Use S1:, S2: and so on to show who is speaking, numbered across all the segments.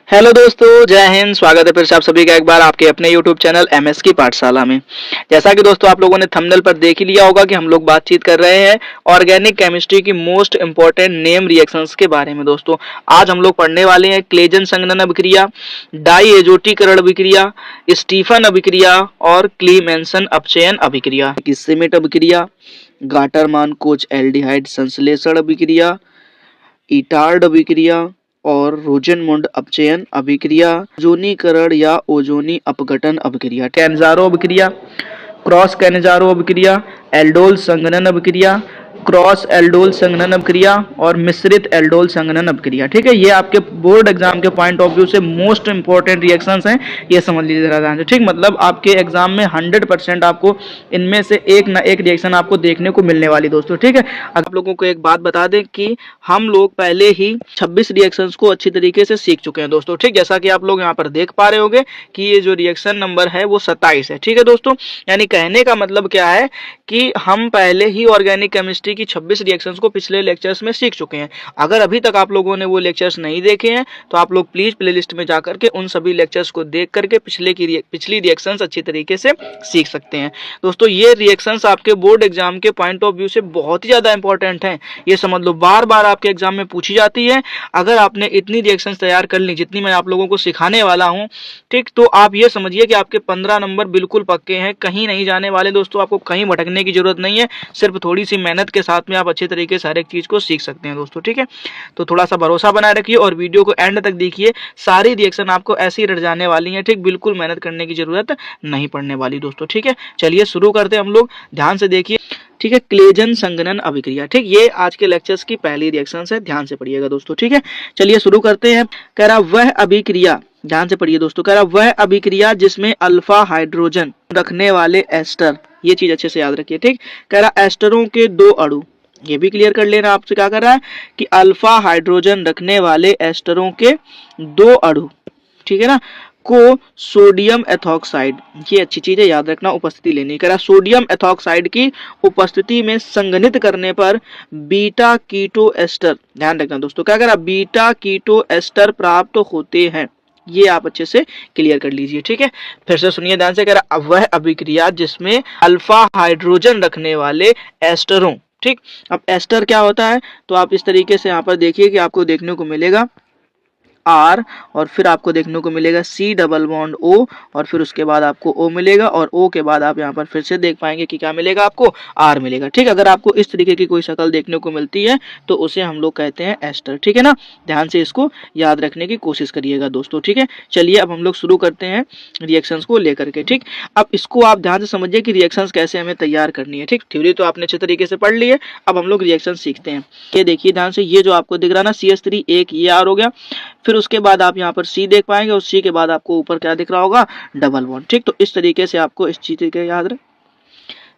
S1: Hello दोस्तों, जय हिंद। स्वागत है फिर से आप सभी का एक बार आपके अपने यूट्यूब चैनल एमएस की पाठशाला में। जैसा कि दोस्तों आप लोगों ने थंबनेल पर देख ही लिया होगा कि हम लोग बातचीत कर रहे हैं ऑर्गेनिक केमिस्ट्री की मोस्ट इंपॉर्टेंट नेम रिएक्शंस के बारे में। दोस्तों आज हम लोग पढ़ने वाले हैं क्लेजन संघनन अभिक्रिया, डाई एजोटीकरण अभिक्रिया, स्टीफन अभिक्रिया और क्लीमेंसन अपचयन अभिक्रिया, सिमिट अभिक्रिया, गाटरमान कोच एल्डिहाइड संश्लेषण अभिक्रिया, इटार्ड अभिक्रिया और रोजेनमुंड अपचयन अभिक्रिया, ओजोनीकरण या ओजोनी अपघटन अभिक्रिया, कैंजारो अभिक्रिया, क्रॉस कैंजारो अभिक्रिया, एल्डोल संघनन अभिक्रिया, क्रॉस एल्डोल संघनन अभिक्रिया और मिश्रित एल्डोल संघनन अभिक्रिया। ठीक है, ये आपके बोर्ड एग्जाम के पॉइंट ऑफ व्यू से मोस्ट इंपॉर्टेंट रिएक्शंस हैं, ये समझ लीजिए जरा ध्यान से। ठीक, मतलब आपके एग्जाम में 100% आपको इनमें से एक ना एक रिएक्शन आपको देखने को मिलने वाली दोस्तों। ठीक है, आप लोगों को एक बात बता दें कि हम लोग पहले ही 26 रिएक्शंस को अच्छी तरीके से सीख चुके हैं दोस्तों। ठीक, जैसा कि आप लोग यहाँ पर देख पा रहे होंगे कि ये जो रिएक्शन नंबर है वो 27 है। ठीक है दोस्तों, यानी कहने का मतलब क्या है कि हम पहले ही ऑर्गेनिक केमिस्ट्री की 26 रिएक्शंस को पिछले लेक्चर्स में सीख चुके हैं। अगर अभी तक आप लोगों ने वो लेक्चर्स नहीं देखे हैं तो आप लोग प्लीज प्लेलिस्ट में जाकर के उन सभी लेक्चर्स को देख करके पिछली रिएक्शंस अच्छी तरीके से सीख सकते हैं। दोस्तों ये रिएक्शंस आपके बोर्ड एग्जाम के पॉइंट ऑफ व्यू से बहुत ही ज्यादा इंपॉर्टेंट हैं, ये समझ लो। बार बार आपके एग्जाम में पूछी जाती है। अगर आपने इतनी रिएक्शंस तैयार कर ली जितनी मैं आप लोगों को सिखाने वाला हूं, ठीक, तो आप ये समझिए कि आपके 15 नंबर बिल्कुल पक्के हैं, कहीं नहीं जाने वाले दोस्तों। आपको कहीं भटकने की जरूरत नहीं है, सिर्फ थोड़ी सी मेहनत के साथ में आप अच्छे तरीके से हर एक चीज को सीख सकते हैं दोस्तों। ठीक है, तो थोड़ा सा भरोसा बनाए रखिए और वीडियो को एंड तक देखिए। सारी रिएक्शन आपको ऐसी रट जाने वाली है। ठीक, बिल्कुल मेहनत करने की जरूरत नहीं पड़ने वाली दोस्तों। ठीक है, चलिए शुरू करते हैं हम लोग, ध्यान से देखिए। ठीक है, क्लेजन संघनन अभिक्रिया। ठीक, ये आज के लेक्चर्स की पहली रिएक्शन है, ध्यान से पढ़िएगा दोस्तों। ठीक है, चलिए शुरू करते हैं। कह रहा वह अभिक्रिया, ध्यान से पढ़िए दोस्तों, कह रहा वह अभिक्रिया जिसमें अल्फा हाइड्रोजन रखने वाले एस्टर, ये चीज अच्छे से याद रखिए। ठीक, कह रहा एस्टरों के दो अणु, ये भी क्लियर कर लेना। आपसे क्या कर रहा है कि अल्फा हाइड्रोजन रखने वाले एस्टरों के दो अणु, ठीक है ना, को सोडियम एथॉक्साइड, ये अच्छी चीज है याद रखना, उपस्थिति लेनी। कह रहा सोडियम एथॉक्साइड की उपस्थिति में संघनित करने पर बीटा कीटो एस्टर, ध्यान रखना दोस्तों, क्या कह रहा बीटा कीटो एस्टर प्राप्त होते हैं। ये आप अच्छे से क्लियर कर लीजिए। ठीक है, फिर से सुनिए ध्यान से। कह रहा वह अभिक्रिया जिसमें अल्फा हाइड्रोजन रखने वाले एस्टरों, ठीक, अब एस्टर क्या होता है तो आप इस तरीके से यहाँ पर देखिए कि आपको देखने को मिलेगा आर और फिर आपको देखने को मिलेगा सी डबल बॉन्ड ओ और फिर उसके बाद आपको ओ मिलेगा और ओ के बाद आप यहाँ पर फिर से देख पाएंगे कि क्या मिलेगा, आपको आर मिलेगा। ठीक, अगर आपको इस तरीके की कोई शक्ल देखने को मिलती है तो उसे हम लोग कहते हैं एस्टर। ठीक है ना, ध्यान से इसको याद रखने की कोशिश करिएगा दोस्तों। ठीक है, चलिए अब हम लोग शुरू करते हैं रिएक्शंस को लेकर के। ठीक, अब इसको आप ध्यान से समझिए कि रिएक्शंस कैसे हमें तैयार करनी है। ठीक, थ्योरी तो आपने अच्छे तरीके से पढ़ ली है, अब हम लोग रिएक्शन सीखते हैं। ये देखिए ध्यान से, ये जो आपको दिख रहा है ना CH3 एक ये आर हो गया, फिर उसके बाद आप यहाँ पर सी देख पाएंगे और सी के बाद आपको ऊपर क्या दिख रहा होगा, डबल बॉन्ड। ठीक, तो इस तरीके से आपको इस चीज के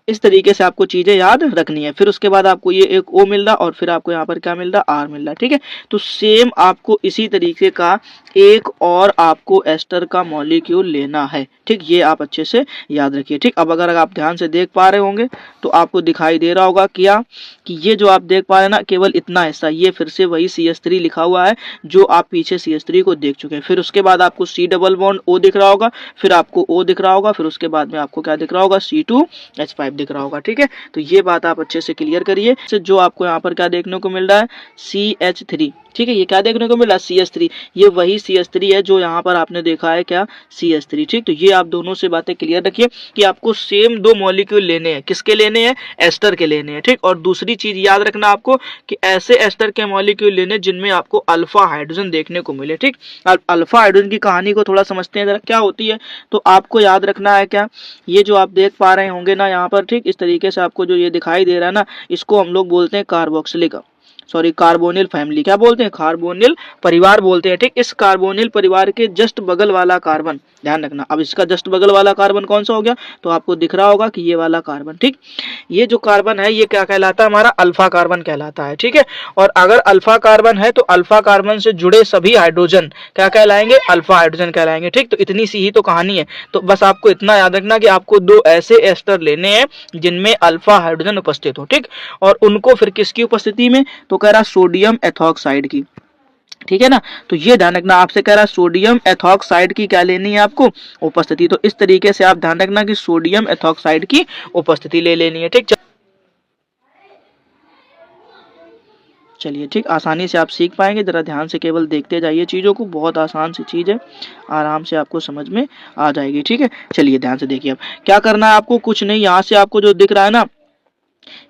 S1: इस तरीके से आपको चीजें याद रखनी है। फिर उसके बाद आपको ये एक O मिल रहा और फिर आपको यहाँ पर क्या मिल रहा, R मिल रहा। ठीक है, तो सेम आपको इसी तरीके का एक और आपको एस्टर का मॉलिक्यूल लेना है। ठीक, ये आप अच्छे से याद रखिए। ठीक, अब अगर आप ध्यान से देख पा रहे होंगे तो आपको दिखाई दे रहा होगा क्या कि ये जो आप देख पा रहे हैं ना, केवल इतना हिस्सा, ये फिर से वही CH3 लिखा हुआ है जो आप पीछे CH3 को देख चुके हैं। फिर उसके बाद आपको C डबल बॉन्ड O दिख रहा होगा, फिर आपको O दिख रहा होगा, फिर उसके बाद में आपको क्या दिख रहा होगा, C2H5 दिख रहा होगा। ठीक है, तो ये बात आप अच्छे से क्लियर करिए। जो आपको यहाँ पर क्या देखने को मिल रहा है, CH3। ठीक है, ये क्या देखने को मिला, CH3, ये वही CH3 है जो यहाँ पर आपने देखा है क्या, CH3। ठीक, तो ये आप दोनों से बातें क्लियर रखिए कि आपको सेम दो मॉलिक्यूल लेने हैं। किसके लेने हैं, एस्टर के लेने हैं। ठीक, और दूसरी चीज याद रखना आपको कि ऐसे एस्टर के मॉलिक्यूल लेने जिनमें आपको अल्फा हाइड्रोजन देखने को मिले। ठीक, अल्फा हाइड्रोजन की कहानी को थोड़ा समझते हैं जरा, क्या होती है तो आपको याद रखना है क्या, ये जो आप देख पा रहे होंगे ना यहाँ पर, ठीक, इस तरीके से आपको जो ये दिखाई दे रहा है ना, इसको हम लोग बोलते हैं कार्बोक्सिलिक, सॉरी कार्बोनिल फैमिली, क्या बोलते हैं, कार्बोनिल परिवार बोलते हैं। ठीक, इस कार्बोनिल परिवार के जस्ट बगल वाला कार्बन, ध्यान रखना, अब इसका जस्ट बगल वाला कार्बन कौन सा हो गया, तो आपको दिख रहा होगा कि ये वाला कार्बन। ठीक, ये जो कार्बन है ये क्या कहलाता है, हमारा अल्फा कार्बन कहलाता है। ठीक है, और अगर अल्फा कार्बन है तो अल्फा कार्बन से जुड़े सभी हाइड्रोजन क्या कहलाएंगे, अल्फा हाइड्रोजन कहलाएंगे। ठीक, तो इतनी सी ही तो कहानी है, तो बस आपको इतना याद रखना कि आपको दो ऐसे एस्टर लेने हैं जिनमें अल्फा हाइड्रोजन उपस्थित हो। ठीक, और उनको फिर किसकी उपस्थिति में, तो कह रहा सोडियम एथॉक्साइड की। ठीक है ना। तो ये ध्यान रखना, आपसे कह रहा है सोडियम एथॉक्साइड की क्या लेनी है आपको, उपस्थिति। तो इस तरीके से आप ध्यान रखना कि सोडियम एथॉक्साइड की उपस्थिति ले लेनी है, ठीक। चलिए ठीक, आसानी से आप सीख पाएंगे, जरा ध्यान से केवल देखते जाइए चीज़ों को, बहुत आसान सी चीज़ है, आराम से आपको समझ में आ जाएगी, ठीक है। चलिए ध्यान से देखिए, अब क्या करना है आपको, कुछ नहीं, यहाँ से आपको जो दिख रहा है ना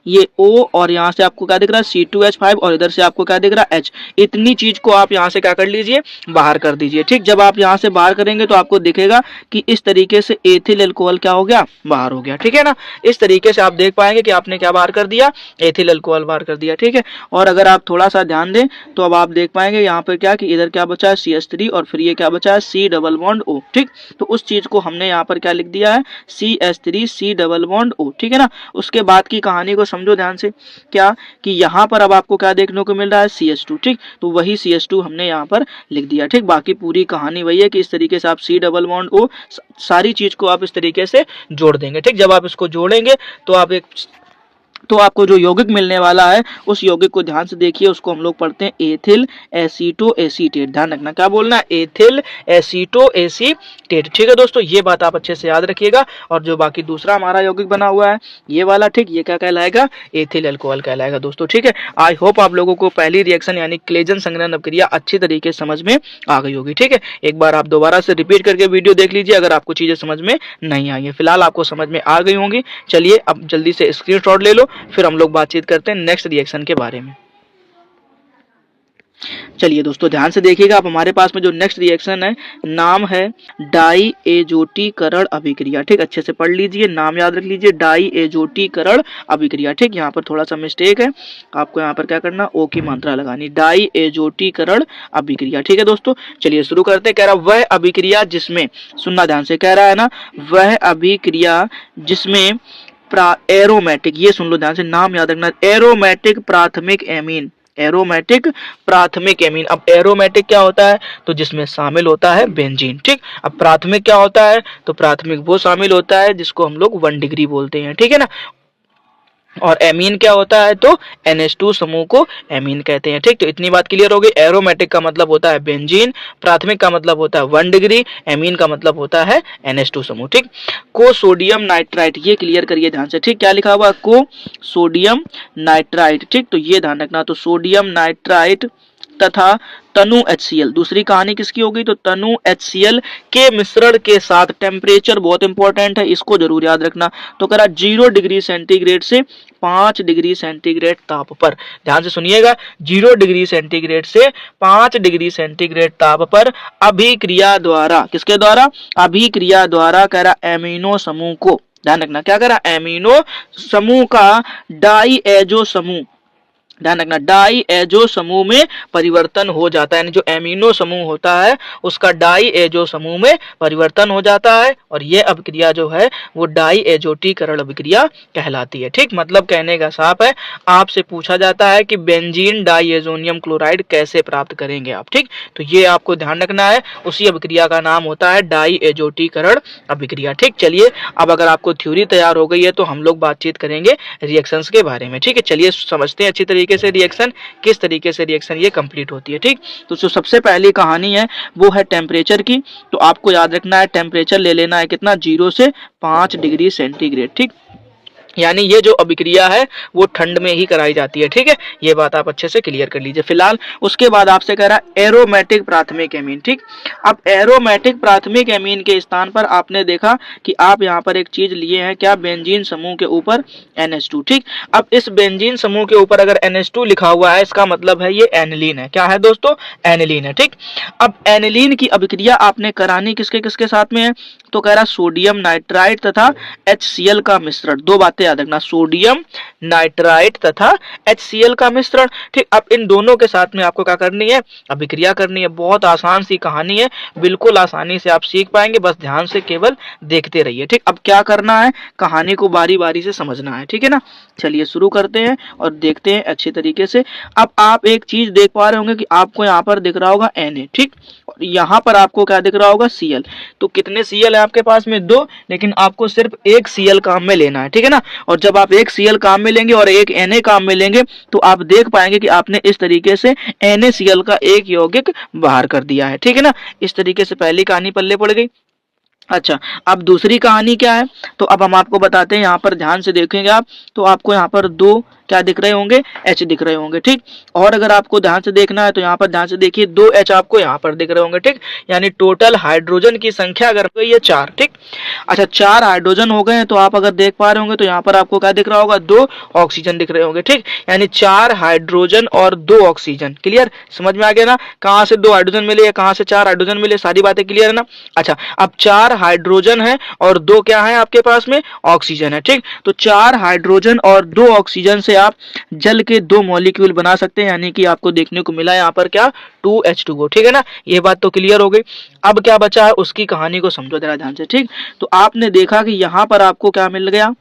S1: ये O, और यहाँ से आपको क्या दिख रहा है C2H5, और इधर से आपको क्या दिख रहा है H। इतनी चीज को आप यहाँ से क्या कर लीजिए, बाहर कर दीजिए, ठीक। जब आप यहाँ से बाहर करेंगे तो आपको दिखेगा कि इस तरीके से एथिल अल्कोहल क्या हो गया, बाहर हो गया, ठीक है ना। इस तरीके से आप देख पाएंगे कि आपने क्या बाहर कर दिया, एथिल अल्कोहल बाहर कर दिया, ठीक है। और अगर आप थोड़ा सा ध्यान दें तो अब आप देख पाएंगे यहाँ पर क्या कि इधर क्या बचा है CH3, और फिर ये क्या बचा है C डबल बॉन्ड O, ठीक। तो उस चीज को हमने यहाँ पर क्या लिख दिया है, CH3 C double bond O, ठीक है ना। उसके बाद की कहानी को समझो ध्यान से, क्या कि यहाँ पर अब आपको क्या देखने को मिल रहा है CH2, ठीक। तो वही CH2 हमने यहाँ पर लिख दिया, ठीक। बाकी पूरी कहानी वही है कि इस तरीके से आप C डबल बॉन्ड O सारी चीज को आप इस तरीके से जोड़ देंगे, ठीक। जब आप इसको जोड़ेंगे तो आपको जो यौगिक मिलने वाला है उस यौगिक को ध्यान से देखिए, उसको हम लोग पढ़ते हैं एथिल एसीटो एसीटेट। ध्यान रखना क्या बोलना है, एथिल एसीटो एसीटेट, ठीक है दोस्तों। ये बात आप अच्छे से याद रखिएगा। और जो बाकी दूसरा हमारा यौगिक बना हुआ है ये वाला, ठीक, ये क्या कहलाएगा, एथिल अल्कोहल कहलाएगा दोस्तों, ठीक है। आई होप आप लोगों को पहली रिएक्शन यानी क्लेजन संघनन अभिक्रिया अच्छी तरीके से समझ में आ गई होगी, ठीक है। एक बार आप दोबारा से रिपीट करके वीडियो देख लीजिए अगर आपको चीजें समझ में नहीं आई है। फिलहाल आपको समझ में आ गई होंगी। चलिए अब जल्दी से स्क्रीनशॉट ले लो, फिर हम लोग बातचीत करते हैं नेक्स्ट रिएक्शन के बारे में। चलिए दोस्तों ध्यान से देखिएगा, अब हमारे पास में जो नेक्स्ट रिएक्शन है नाम है डाई एजोटीकरण अभिक्रिया, ठीक। अच्छे से पढ़ लीजिए, नाम याद रख लीजिए, डाई एजोटीकरण अभिक्रिया, ठीक। यहाँ पर थोड़ा सा मिस्टेक है, आपको यहाँ पर क्या करना, ओ की मात्रा लगानी, डाई एजोटीकरण अभिक्रिया, ठीक है दोस्तों। चलिए शुरू करते हैं। कह रहा वह अभिक्रिया जिसमें, सुनना ध्यान से, कह रहा है ना वह अभिक्रिया जिसमें एरोमेटिक, ये सुन लो ध्यान से, नाम याद रखना, एरोमेटिक प्राथमिक एमीन, एरोमेटिक प्राथमिक एमीन। अब एरोमेटिक क्या होता है, तो जिसमें शामिल होता है बेंजीन, ठीक। अब प्राथमिक क्या होता है, तो प्राथमिक वो शामिल होता है जिसको हम लोग 1 डिग्री बोलते हैं, ठीक है ना। और एमीन क्या होता है, तो NH2 समूह को एमीन कहते हैं, ठीक। तो इतनी बात क्लियर हो गई। एरोमेटिक का मतलब होता है बेंजीन, प्राथमिक का मतलब होता है 1 डिग्री, एमीन का मतलब होता है NH2 समूह, ठीक। को सोडियम नाइट्राइट, ये क्लियर करिए ध्यान से, ठीक। क्या लिखा हुआ, को सोडियम नाइट्राइट, ठीक। तो ये ध्यान रखना, तो सोडियम नाइट्राइट तथा तनु HCl, दूसरी कहानी किसकी होगी, तो तनु HCl के मिश्रण के साथ, टेम्परेचर बहुत इंपॉर्टेंट है, इसको जरूर याद रखना। तो करा 0 डिग्री सेंटीग्रेड से 5 डिग्री सेंटीग्रेड ताप पर, ध्यान से सुनिएगा, 0 डिग्री सेंटीग्रेड से 5 डिग्री सेंटीग्रेड ताप पर अभिक्रिया द्वारा, किसके द्वारा, अभिक्रिया द्वारा कह रहा एमिनो समूह को, ध्यान रखना क्या करा, एमिनो समूह का डाई एजो समूह, ध्यान रखना, डाई एजो समूह में परिवर्तन हो जाता है, यानी जो एमिनो समूह होता है उसका डाई एजो समूह में परिवर्तन हो जाता है, और ये अभिक्रिया जो है वो डाई एजोटीकरण अभिक्रिया कहलाती है, ठीक। मतलब कहने का साफ है, आपसे पूछा जाता है कि बेंजीन डाईएजोनियम क्लोराइड कैसे प्राप्त करेंगे आप, ठीक। तो ये आपको ध्यान रखना है, उसी अभिक्रिया का नाम होता है डाई एजोटीकरण अभिक्रिया, ठीक। चलिए अब अगर आपको थ्योरी तैयार हो गई है तो हम लोग बातचीत करेंगे रिएक्शंस के बारे में, ठीक है। चलिए समझते हैं अच्छी तरीके से रिएक्शन, किस तरीके से रिएक्शन ये कंप्लीट होती है, ठीक। तो जो सबसे पहली कहानी है वो है टेम्परेचर की। तो आपको याद रखना है टेम्परेचर ले लेना है कितना, 0 से 5 डिग्री सेंटीग्रेड, ठीक। यानी ये जो अभिक्रिया है वो ठंड में ही कराई जाती है, ठीक है। ये बात आप अच्छे से क्लियर कर लीजिए। फिलहाल उसके बाद आपसे कह रहा है एरोमेटिक प्राथमिक एमीन, ठीक। अब एरोमेटिक प्राथमिक एमीन के स्थान पर आपने देखा कि आप यहाँ पर एक चीज लिए हैं, क्या, बेंजीन समूह के ऊपर NH2, ठीक। अब इस बेंजीन समूह के ऊपर अगर NH2 लिखा हुआ है इसका मतलब है ये एनिलीन है, क्या है दोस्तों, एनिलीन है, ठीक। अब एनिलीन की अभिक्रिया आपने करानी किसके किसके साथ में है, तो कह रहा सोडियम नाइट्राइट तथा HCl का मिश्रण, दो बातें याद रखना, सोडियम नाइट्राइट तथा HCl का मिश्रण, ठीक। अब इन दोनों के साथ में आपको क्या करनी है, अभिक्रिया करनी है। बहुत आसान सी कहानी है, बिल्कुल आसानी से आप सीख पाएंगे, बस ध्यान से केवल देखते रहिए, ठीक। अब क्या करना है, कहानी को बारी बारी से समझना है, ठीक है ना। चलिए शुरू करते हैं और देखते हैं अच्छे तरीके से। अब आप एक चीज देख पा रहे होंगे कि आपको यहाँ पर दिख रहा होगा Na, ठीक, और यहाँ पर आपको क्या दिख रहा होगा Cl। तो कितने Cl है आपके पास में? 2, लेकिन आपको सिर्फ एक Cl काम में लेना है, ठीक है ना। और जब आप एक Cl काम में लेंगे और एक Na काम में लेंगे तो आप देख पाएंगे कि आपने इस तरीके से NaCl का एक यौगिक बाहर कर दिया है, ठीक है ना। इस तरीके से पहली कहानी पल्ले पड़ गई। अच्छा, अब दूसरी कहानी क्या है, तो अब हम आपको बताते हैं। यहाँ पर ध्यान से देखेंगे आप तो आपको यहाँ पर 2 क्या दिख रहे होंगे? H दिख रहे होंगे, ठीक। और अगर आपको ध्यान से देखना है तो यहाँ पर ध्यान से देखिए 2 H आपको यहाँ पर दिख रहे होंगे, ठीक। यानी टोटल हाइड्रोजन की संख्या अगर हो गई है 4, ठीक। अच्छा, 4 हाइड्रोजन हो गए हैं तो आप अगर देख पा रहे होंगे तो यहाँ पर आपको क्या दिख रहा होगा? 2 ऑक्सीजन दिख रहे होंगे, ठीक। यानी 4 हाइड्रोजन और 2 ऑक्सीजन। क्लियर? समझ में आ गया ना? कहाँ से 2 हाइड्रोजन मिले, कहाँ से 4 हाइड्रोजन मिले, सारी बातें क्लियर है ना। अच्छा, अब 4 हाइड्रोजन है और 2 क्या है आपके पास में? ऑक्सीजन है, ठीक। तो 4 हाइड्रोजन और 2 ऑक्सीजन से आप जल के 2 मॉलिक्यूल बना सकते हैं, यानी कि आपको देखने को मिला यहाँ पर क्या? 2H2O, ठीक है ना। ये बात तो क्लियर हो गई। अब क्या बचा है उसकी कहानी को समझो जरा ध्यान से, ठीक। तो आपने देखा कि यहाँ पर आपको क्या मिल गया?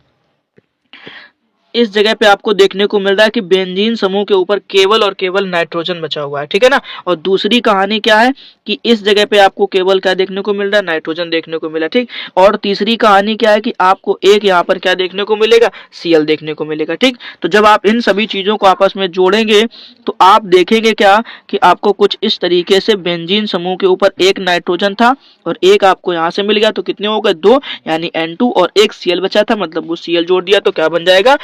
S1: इस जगह पे आपको देखने को मिल रहा है कि बेंजीन समूह के ऊपर केवल और केवल नाइट्रोजन बचा हुआ है, ठीक है ना। और दूसरी कहानी क्या है कि इस जगह पे आपको केवल क्या देखने को मिल रहा है? नाइट्रोजन देखने को मिला, ठीक। और तीसरी कहानी क्या है कि आपको एक यहाँ पर क्या देखने को मिलेगा? Cl देखने को मिलेगा, ठीक। तो जब आप इन सभी चीजों को आपस में जोड़ेंगे तो आप देखेंगे क्या कि आपको कुछ इस तरीके से बेंजीन समूह के ऊपर एक नाइट्रोजन था और एक आपको यहाँ से मिल गया, तो कितने हो गए? 2, यानी N2, और एक Cl बचा था, मतलब वो Cl जोड़ दिया तो क्या बन जाएगा?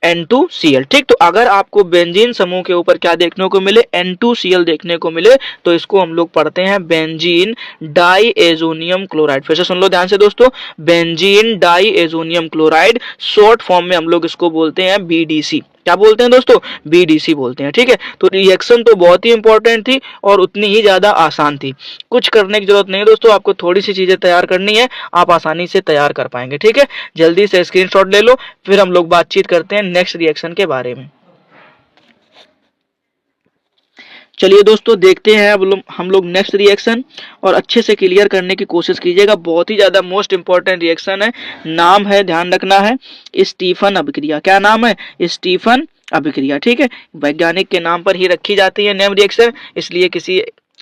S1: N2Cl, ठीक। तो अगर आपको बेंजीन समूह के ऊपर क्या देखने को मिले? N2Cl देखने को मिले तो इसको हम लोग पढ़ते हैं बेंजीन डाइएजोनियम क्लोराइड। फिर से सुन लो ध्यान से दोस्तों, benzene diazonium chloride, short form में हम लोग इसको बोलते हैं BDC। क्या बोलते हैं दोस्तों? BDC बोलते हैं, ठीक है। तो रिएक्शन तो बहुत ही इंपॉर्टेंट थी और उतनी ही ज्यादा आसान थी। कुछ करने की जरूरत नहीं है दोस्तों, आपको थोड़ी सी चीजें तैयार करनी है, आप आसानी से तैयार कर पाएंगे, ठीक है। जल्दी से स्क्रीनशॉट ले लो, फिर हम लोग बातचीत करते हैं नेक्स्ट रिएक्शन के बारे में। चलिए दोस्तों, देखते हैं अब हम लोग नेक्स्ट रिएक्शन, और अच्छे से क्लियर करने की कोशिश कीजिएगा। बहुत ही ज्यादा मोस्ट इंपॉर्टेंट रिएक्शन है। नाम है, ध्यान रखना है, स्टीफन अभिक्रिया। क्या नाम है? स्टीफन अभिक्रिया, ठीक है। वैज्ञानिक के नाम पर ही रखी जाती है नेम रिएक्शन,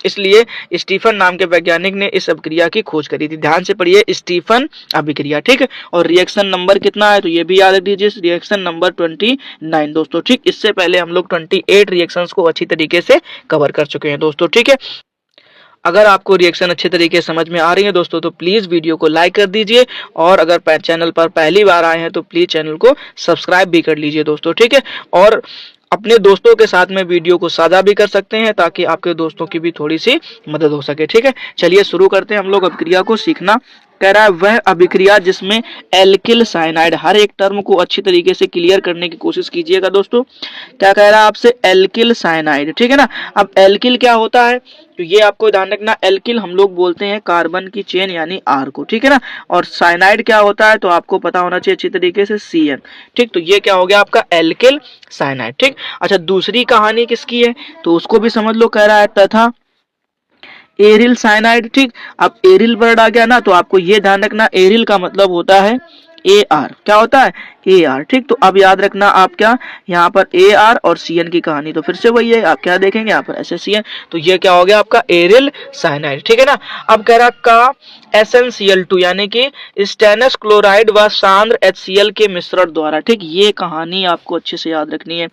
S1: इसलिए स्टीफन नाम के वैज्ञानिक ने इस अभिक्रिया की खोज करी थी। ध्यान से पढ़िए, स्टीफन अभिक्रिया, ठीक है। और रिएक्शन नंबर कितना है तो ये भी याद रख दीजिए, रिएक्शन नंबर 29 दोस्तों, ठीक। इससे पहले हम लोग 28 रिएक्शंस को अच्छी तरीके से कवर कर चुके हैं दोस्तों, ठीक है। अगर आपको रिएक्शन अच्छे तरीके से समझ में आ रही है दोस्तों तो प्लीज वीडियो को लाइक कर दीजिए, और अगर चैनल पर पहली बार आए हैं तो प्लीज चैनल को सब्सक्राइब भी कर लीजिए दोस्तों, ठीक है। और अपने दोस्तों के साथ में वीडियो को साझा भी कर सकते हैं ताकि आपके दोस्तों की भी थोड़ी सी मदद हो सके, ठीक है। चलिए शुरू करते हैं हम लोग अभिक्रिया को सीखना। कह रहा है वह अभिक्रिया जिसमें एल्किल साइनाइड, हर एक टर्म को अच्छी तरीके से क्लियर करने की कोशिश कीजिएगा दोस्तों। क्या कह रहा है आपसे? एल्किल साइनाइड, ठीक है ना। अब एल्किल क्या होता है तो ये आपको ध्यान रखना, एल्किल हम लोग बोलते हैं कार्बन की चेन यानी R को, ठीक है ना। और साइनाइड क्या होता है तो आपको पता होना चाहिए अच्छी तरीके से CN, ठीक। तो ये क्या हो गया आपका? एल्किल साइनाइड, ठीक। अच्छा, दूसरी कहानी किसकी है तो उसको भी समझ लो। कह रहा है तथा एरिल साइनाइड, ठीक। अब एरिल वर्ड आ गया ना तो आपको ये ध्यान रखना, एरिल का मतलब होता है AR। क्या होता है? AR, ठीक। तो अब याद रखना आप क्या, यहाँ पर AR और CN की कहानी तो फिर से वही है, आप क्या देखेंगे यहाँ पर SaCN, तो ये क्या हो गया आपका? एरिल साइनाइड, ठीक है ना। अब कह रहा का SnCl2 यानी कि स्टेनस क्लोराइड व सांद्र HCl के मिश्रण द्वारा, ठीक। ये कहानी आपको अच्छे से याद रखनी है।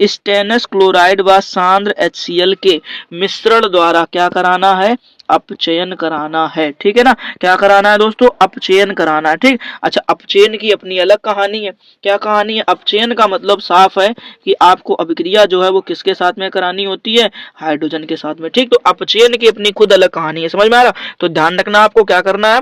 S1: स्टेनस क्लोराइड व सांद्र HCl के मिश्रण द्वारा क्या कराना है? अपचयन कराना है, ठीक है ना। क्या कराना है दोस्तों? अपचयन कराना है, ठीक। अच्छा, अपचयन की अपनी अलग कहानी है। क्या कहानी है? अपचयन का मतलब साफ है कि आपको अभिक्रिया जो है वो किसके साथ में करानी होती है? हाइड्रोजन के साथ में, ठीक। तो अपचयन की अपनी खुद अलग कहानी है, समझ में आ रहा? तो ध्यान रखना आपको क्या करना है,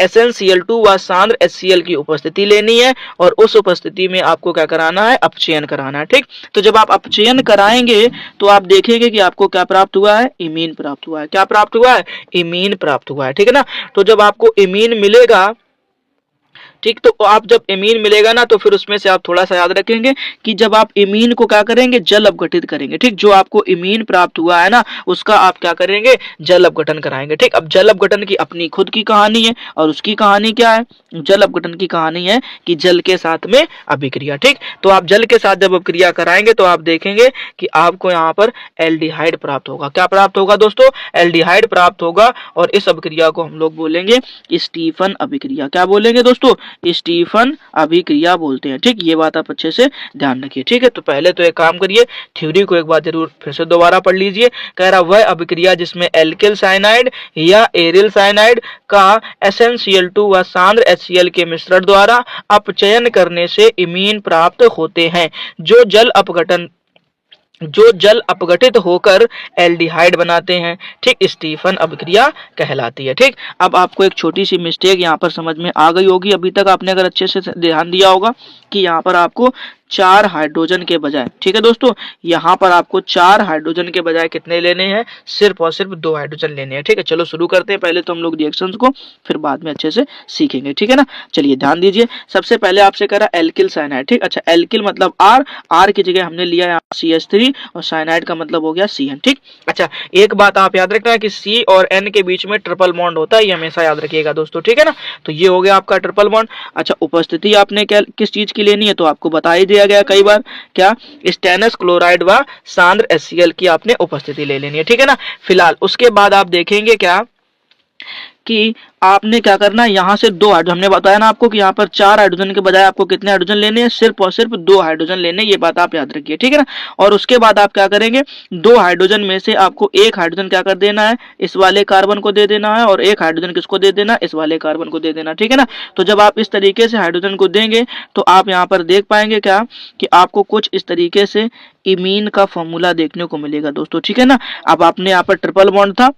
S1: SnCl2 व सांद्र HCl की उपस्थिति लेनी है और उस उपस्थिति में आपको क्या कराना है? अपचयन कराना है, ठीक। तो जब आप अपचयन कराएंगे तो आप देखेंगे कि आपको क्या प्राप्त हुआ है? इमीन प्राप्त हुआ है। क्या प्राप्त हुआ है? इमीन प्राप्त हुआ है, ठीक है ना। तो जब आपको इमीन मिलेगा ठीक, तो आप जब एमीन मिलेगा ना तो फिर उसमें से आप थोड़ा सा याद रखेंगे कि जब आप एमीन को क्या करेंगे, जल अपघटित करेंगे। ठीक, जो आपको एमीन प्राप्त हुआ है ना उसका आप क्या करेंगे, जल अपघटन कराएंगे। ठीक, अब जल अपघटन की अपनी खुद की कहानी है और उसकी कहानी क्या है, जल अपघटन की कहानी है कि जल के साथ में अभिक्रिया। ठीक, तो आप जल के साथ जब अभिक्रिया कराएंगे तो आप देखेंगे कि आपको यहाँ पर एल्डिहाइड प्राप्त होगा। क्या प्राप्त होगा दोस्तों, एल्डिहाइड प्राप्त होगा। और इस अभिक्रिया को हम लोग बोलेंगे स्टीफन अभिक्रिया। क्या बोलेंगे दोस्तों, स्टीफन अभिक्रिया बोलते हैं। ठीक, ये बात आप अच्छे से ध्यान रखिए। ठीक है, तो पहले तो एक काम करिए, थ्योरी को एक बार जरूर फिर से दोबारा पढ़ लीजिए। कह रहा वह अभिक्रिया जिसमें एल्किल साइनाइड या एरिल साइनाइड का SnCl2 व सांद्र HCl के मिश्रण द्वारा अपचयन करने से इमीन प्राप्त होते हैं, जो जल अपघटित होकर एल्डिहाइड बनाते हैं। ठीक, स्टीफन अभिक्रिया कहलाती है। ठीक, अब आपको एक छोटी सी मिस्टेक यहाँ पर समझ में आ गई होगी, अभी तक आपने अगर अच्छे से ध्यान दिया होगा कि यहाँ पर आपको 4 हाइड्रोजन के बजाय, ठीक है दोस्तों, यहाँ पर आपको 4 हाइड्रोजन के बजाय कितने लेने हैं, सिर्फ और सिर्फ 2 हाइड्रोजन लेने हैं। ठीक है, चलो शुरू करते हैं। पहले तो हम लोग रिएक्शंस को, फिर बाद में अच्छे से सीखेंगे। ठीक है ना, चलिए ध्यान दीजिए। सबसे पहले आपसे कह रहा एल्किल साइनाइड। ठीक, अच्छा एल्किल मतलब आर की जगह हमने लिया यहाँ CH3 और साइनाइड का मतलब हो गया CN। ठीक, अच्छा एक बात आप याद रखना कि C और N के बीच में ट्रिपल बॉन्ड होता है, ये हमेशा याद रखिएगा दोस्तों। ठीक है ना, तो ये हो गया आपका ट्रिपल बॉन्ड। अच्छा उपस्थिति आपने क्या किस चीज की लेनी है, तो आपको बता ही दिया गया कई बार, क्या स्टेनस क्लोराइड व सांद्र HCl की आपने उपस्थिति ले लेनी है। ठीक है ना, फिलहाल उसके बाद आप देखेंगे क्या कि आपने क्या करना है, यहाँ से 2 हाइड्रोजन, हमने बताया ना आपको कि यहाँ पर 4 हाइड्रोजन के बजाय आपको कितने हाइड्रोजन लेने हैं, सिर्फ और सिर्फ 2 हाइड्रोजन लेने, ये बात आप याद रखिए। ठीक है ना, और उसके बाद आप क्या करेंगे, 2 हाइड्रोजन में से आपको 1 हाइड्रोजन क्या कर देना है, इस वाले कार्बन को दे देना है, और 1 हाइड्रोजन किसको दे देना, इस वाले कार्बन को दे देना। ठीक है ना, तो जब आप इस तरीके से हाइड्रोजन को देंगे तो आप यहाँ पर देख पाएंगे क्या कि आपको कुछ इस तरीके से इमीन का फॉर्मूला देखने को मिलेगा दोस्तों। ठीक है ना, अब आपने यहाँ पर ट्रिपल बॉन्ड था,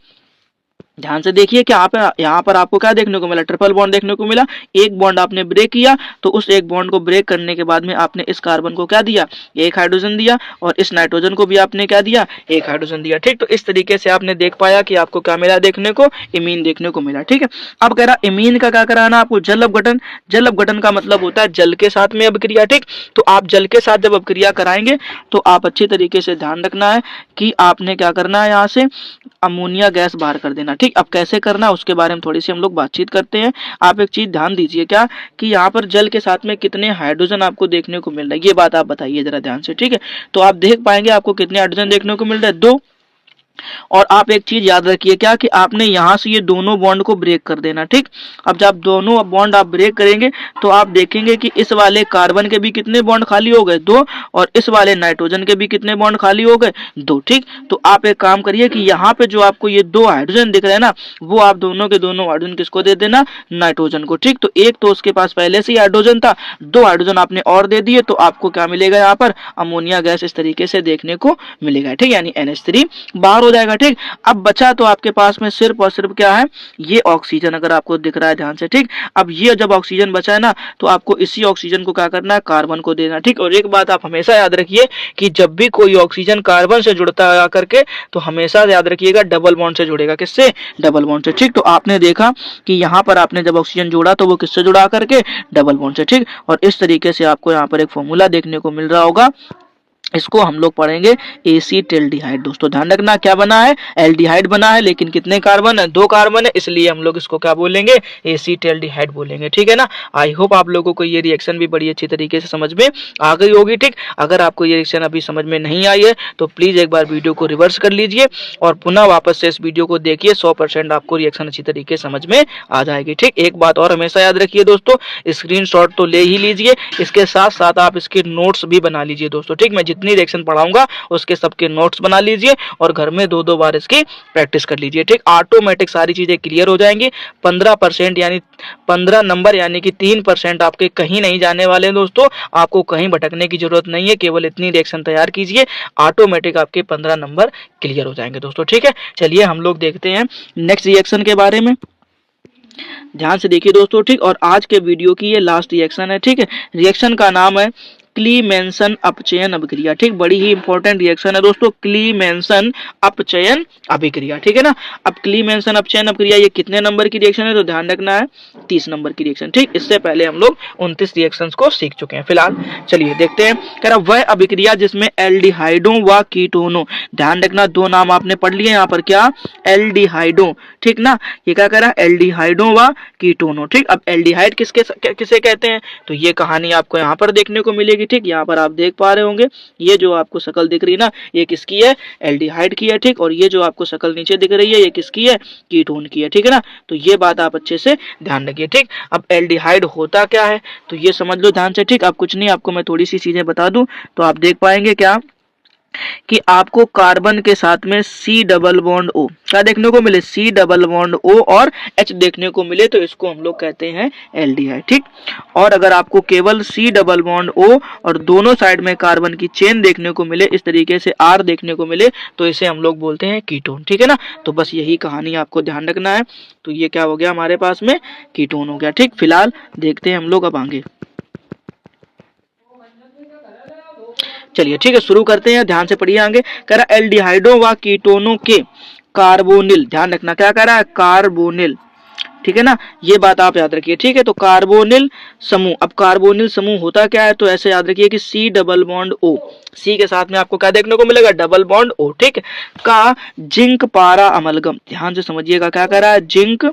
S1: ध्यान से देखिए कि आप यहाँ पर आपको क्या देखने को मिला, ट्रिपल बॉन्ड देखने को मिला। एक बॉन्ड आपने ब्रेक किया तो उस एक बॉन्ड को ब्रेक करने के बाद में आपने इस कार्बन को क्या दिया, 1 हाइड्रोजन दिया, और इस नाइट्रोजन को भी आपने क्या दिया, 1 हाइड्रोजन दिया। ठीक, तो इस तरीके से आपने देख पाया कि आपको क्या मिला देखने को, इमीन देखने को मिला। ठीक है, अब कह रहा इमीन का क्या कराना आपको, जल अपघटन। जल अपघटन का मतलब होता है जल के साथ में अभिक्रिया। ठीक, तो आप जल के साथ जब अभिक्रिया कराएंगे तो आप अच्छी तरीके से ध्यान रखना है कि आपने क्या करना है, यहाँ से अमोनिया गैस बाहर कर देना। ठीक, अब कैसे करना है उसके बारे में थोड़ी सी हम लोग बातचीत करते हैं। आप एक चीज ध्यान दीजिए क्या कि यहाँ पर जल के साथ में कितने हाइड्रोजन आपको देखने को मिल रहा है, ये बात आप बताइए जरा ध्यान से। ठीक है, तो आप देख पाएंगे आपको कितने हाइड्रोजन देखने को मिल रहे हैं, 2। और आप एक चीज याद रखिए क्या कि आपने यहां से ये दोनों बॉन्ड को ब्रेक कर देना। ठीक, अब जब दोनों बॉन्ड आप ब्रेक करेंगे तो आप देखेंगे कि इस वाले कार्बन के भी कितने बॉन्ड खाली हो गए, 2, और इस वाले नाइट्रोजन के भी कितने बॉन्ड खाली हो गए, 2। ठीक, तो आप एक काम करिए कि यहाँ पे जो आपको ये 2 हाइड्रोजन दिख रहे हैं ना, वो आप दोनों के दोनों हाइड्रोजन किसको दे देना, नाइट्रोजन को। ठीक, तो एक तो उसके पास पहले से ही हाइड्रोजन था, 2 हाइड्रोजन आपने और दे दिए, तो आपको क्या मिलेगा, यहाँ पर अमोनिया गैस इस तरीके से देखने को मिलेगा। ठीक, यानी NH3 बाहर हो जाएगा। ठीक, अब बचा तो आपके पास में सिर्फ और सिर्फ क्या है, ये ऑक्सीजन अगर आपको दिख रहा है ध्यान से। ठीक, अब ये जब ऑक्सीजन बचा है ना तो आपको इसी ऑक्सीजन को क्या करना है, कार्बन को देना। ठीक, और एक बात आप हमेशा याद रखिए कि जब भी कोई ऑक्सीजन कार्बन से जुड़ता है करके तो हमेशा याद रखिएगा डबल बॉन्ड से जुड़ेगा। किससे, डबल बॉन्ड से। ठीक, तो आपने देखा कि यहाँ पर आपने जब ऑक्सीजन जोड़ा तो वो किससे जुड़ा करके, डबल बॉन्ड से। ठीक, और इस तरीके से आपको यहाँ पर एक फॉर्मूला देखने को मिल रहा होगा, इसको हम लोग पढ़ेंगे एसीटेल्डिहाइड। दोस्तों ध्यान रखना क्या बना है, एल्डिहाइड बना है, लेकिन कितने कार्बन है, 2 कार्बन है, इसलिए हम लोग इसको क्या बोलेंगे, एसीटेल्डिहाइड बोलेंगे। ठीक है ना, आई होप आप लोगों को ये रिएक्शन भी बड़ी अच्छी तरीके से समझ में आ गई होगी। ठीक, अगर आपको ये रिएक्शन अभी समझ में नहीं आई है तो प्लीज एक बार वीडियो को रिवर्स कर लीजिए और पुनः वापस से इस वीडियो को देखिए, 100% आपको रिएक्शन अच्छी तरीके से समझ में आ जाएगी। ठीक, एक बात और हमेशा याद रखिए दोस्तों, स्क्रीनशॉट तो ले ही लीजिए, इसके साथ साथ आप इसके नोट्स भी बना लीजिए दोस्तों। ठीक, मैं जितनी रिएक्शन पढ़ाऊंगा उसके सबके नोट्स बना लीजिए और घर में 2-2 बार इसकी प्रैक्टिस कर लीजिए। ठीक, ऑटोमेटिक सारी चीजें क्लियर हो जाएंगी। 15% यानी 15 नंबर यानी कि 3% आपके कहीं नहीं जाने वाले हैं दोस्तों, आपको कहीं भटकने की जरूरत नहीं है, केवल इतनी रिएक्शन तैयार कीजिए, ऑटोमेटिक आपके 15 नंबर क्लियर हो जाएंगे दोस्तों। ठीक है, चलिए हम लोग देखते हैं नेक्स्ट रिएक्शन के बारे में, ध्यान से देखिए दोस्तों। ठीक, और आज के वीडियो की ये लास्ट रिएक्शन है। ठीक है, रिएक्शन का नाम है क्लीमेंसन अपचयन अभिक्रिया। ठीक, बड़ी ही इंपॉर्टेंट रिएक्शन है दोस्तों, क्लीमेंसन अपचयन अभिक्रिया। ठीक है ना। अब क्लीमेंसन अपचयन अभिक्रिया ये कितने नंबर की रिएक्शन है, तो ध्यान रखना है 30 नंबर की रिएक्शन। ठीक, इससे पहले हम लोग 29 रिएक्शंस को सीख चुके हैं। फिलहाल चलिए देखते हैं। कह रहा वह अभिक्रिया जिसमें एल्डिहाइडों व कीटोनों, ध्यान रखना दो नाम आपने पढ़ लिए यहाँ पर, क्या, एल्डिहाइडों। ठीक ना, ये क्या कह रहा है, एल्डिहाइडों व कीटोनों। ठीक, अब एल्डिहाइड किसे कहते हैं, तो ये कहानी आपको यहाँ पर देखने को मिलेगी। ठीक, यहाँ पर आप देख पा रहे होंगे, ये जो आपको शक्ल दिख रही है ना, ये किसकी है, एल्डिहाइड की है। ठीक, और ये जो आपको शक्ल नीचे दिख रही है, ये किसकी है, कीटोन की है। ठीक है ना, तो ये बात आप अच्छे से ध्यान रखिए। ठीक, अब एल्डिहाइड होता क्या है, तो ये समझ लो ध्यान से। ठीक, अब कुछ नहीं, आपको मैं थोड़ी सी चीजें बता दूं तो आप देख पाएंगे क्या कि आपको कार्बन के साथ में C डबल बॉन्ड O क्या देखने को मिले, C डबल बॉन्ड O और H देखने को मिले, तो इसको हम लोग कहते हैं एल्डिहाइड। ठीक, और अगर आपको केवल C डबल बॉन्ड O और दोनों साइड में कार्बन की चेन देखने को मिले, इस तरीके से R देखने को मिले, तो इसे हम लोग बोलते हैं कीटोन। ठीक है ना, तो बस यही कहानी आपको ध्यान रखना है। तो ये क्या हो गया हमारे पास में, कीटोन हो गया। ठीक, फिलहाल देखते हैं हम लोग अब आगे। चलिए ठीक है, शुरू करते हैं, ध्यान से पढ़िए आगे। कह रहा एल्डिहाइडों व कीटोनों के कार्बोनिल, ध्यान रखना क्या कह रहा है, कार्बोनिल। ठीक है ना, ये बात आप याद रखिए। ठीक है, तो कार्बोनिल समूह, अब कार्बोनिल समूह होता क्या है, तो ऐसे याद रखिए कि C double bond O, C के साथ में आपको क्या देखने को मिलेगा, डबल बॉन्ड O। ठीक, का जिंक पारा अमलगम, ध्यान से समझिएगा क्या कह रहा है, जिंक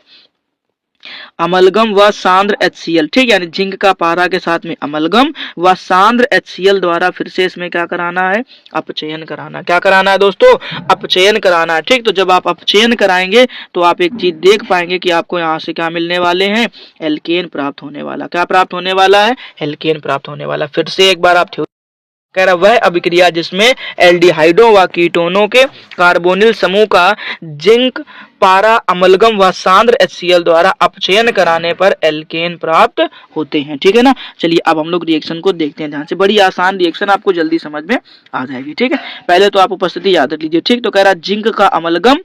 S1: अमलगम व सांद्र HCl। ठीक, यानी जिंक का पारा के साथ में अमलगम व सांद्र HCl द्वारा फिर से इसमें क्या कराना है, अपचयन कराना। क्या कराना है दोस्तों, अपचयन कराना है। ठीक, तो जब आप अपचयन कराएंगे तो आप एक चीज देख पाएंगे कि आपको यहाँ से क्या मिलने वाले हैं, एल्केन प्राप्त होने वाला। क्या प्राप्त होने वाला है, एल्केन प्राप्त होने वाला। फिर से एक बार आप कह रहा वह अभिक्रिया जिसमें एल्डिहाइडों व कीटोनों के कार्बोनिल समूह का जिंक पारा अमलगम व सांद्र HCl द्वारा अपचयन कराने पर एल्केन प्राप्त होते हैं। ठीक है ना, चलिए अब हम लोग रिएक्शन को देखते हैं ध्यान से। बड़ी आसान रिएक्शन, आपको जल्दी समझ में आ जाएगी। ठीक है, पहले तो आप उपस्थिति याद रख लीजिए। ठीक, तो कह रहा जिंक का अमलगम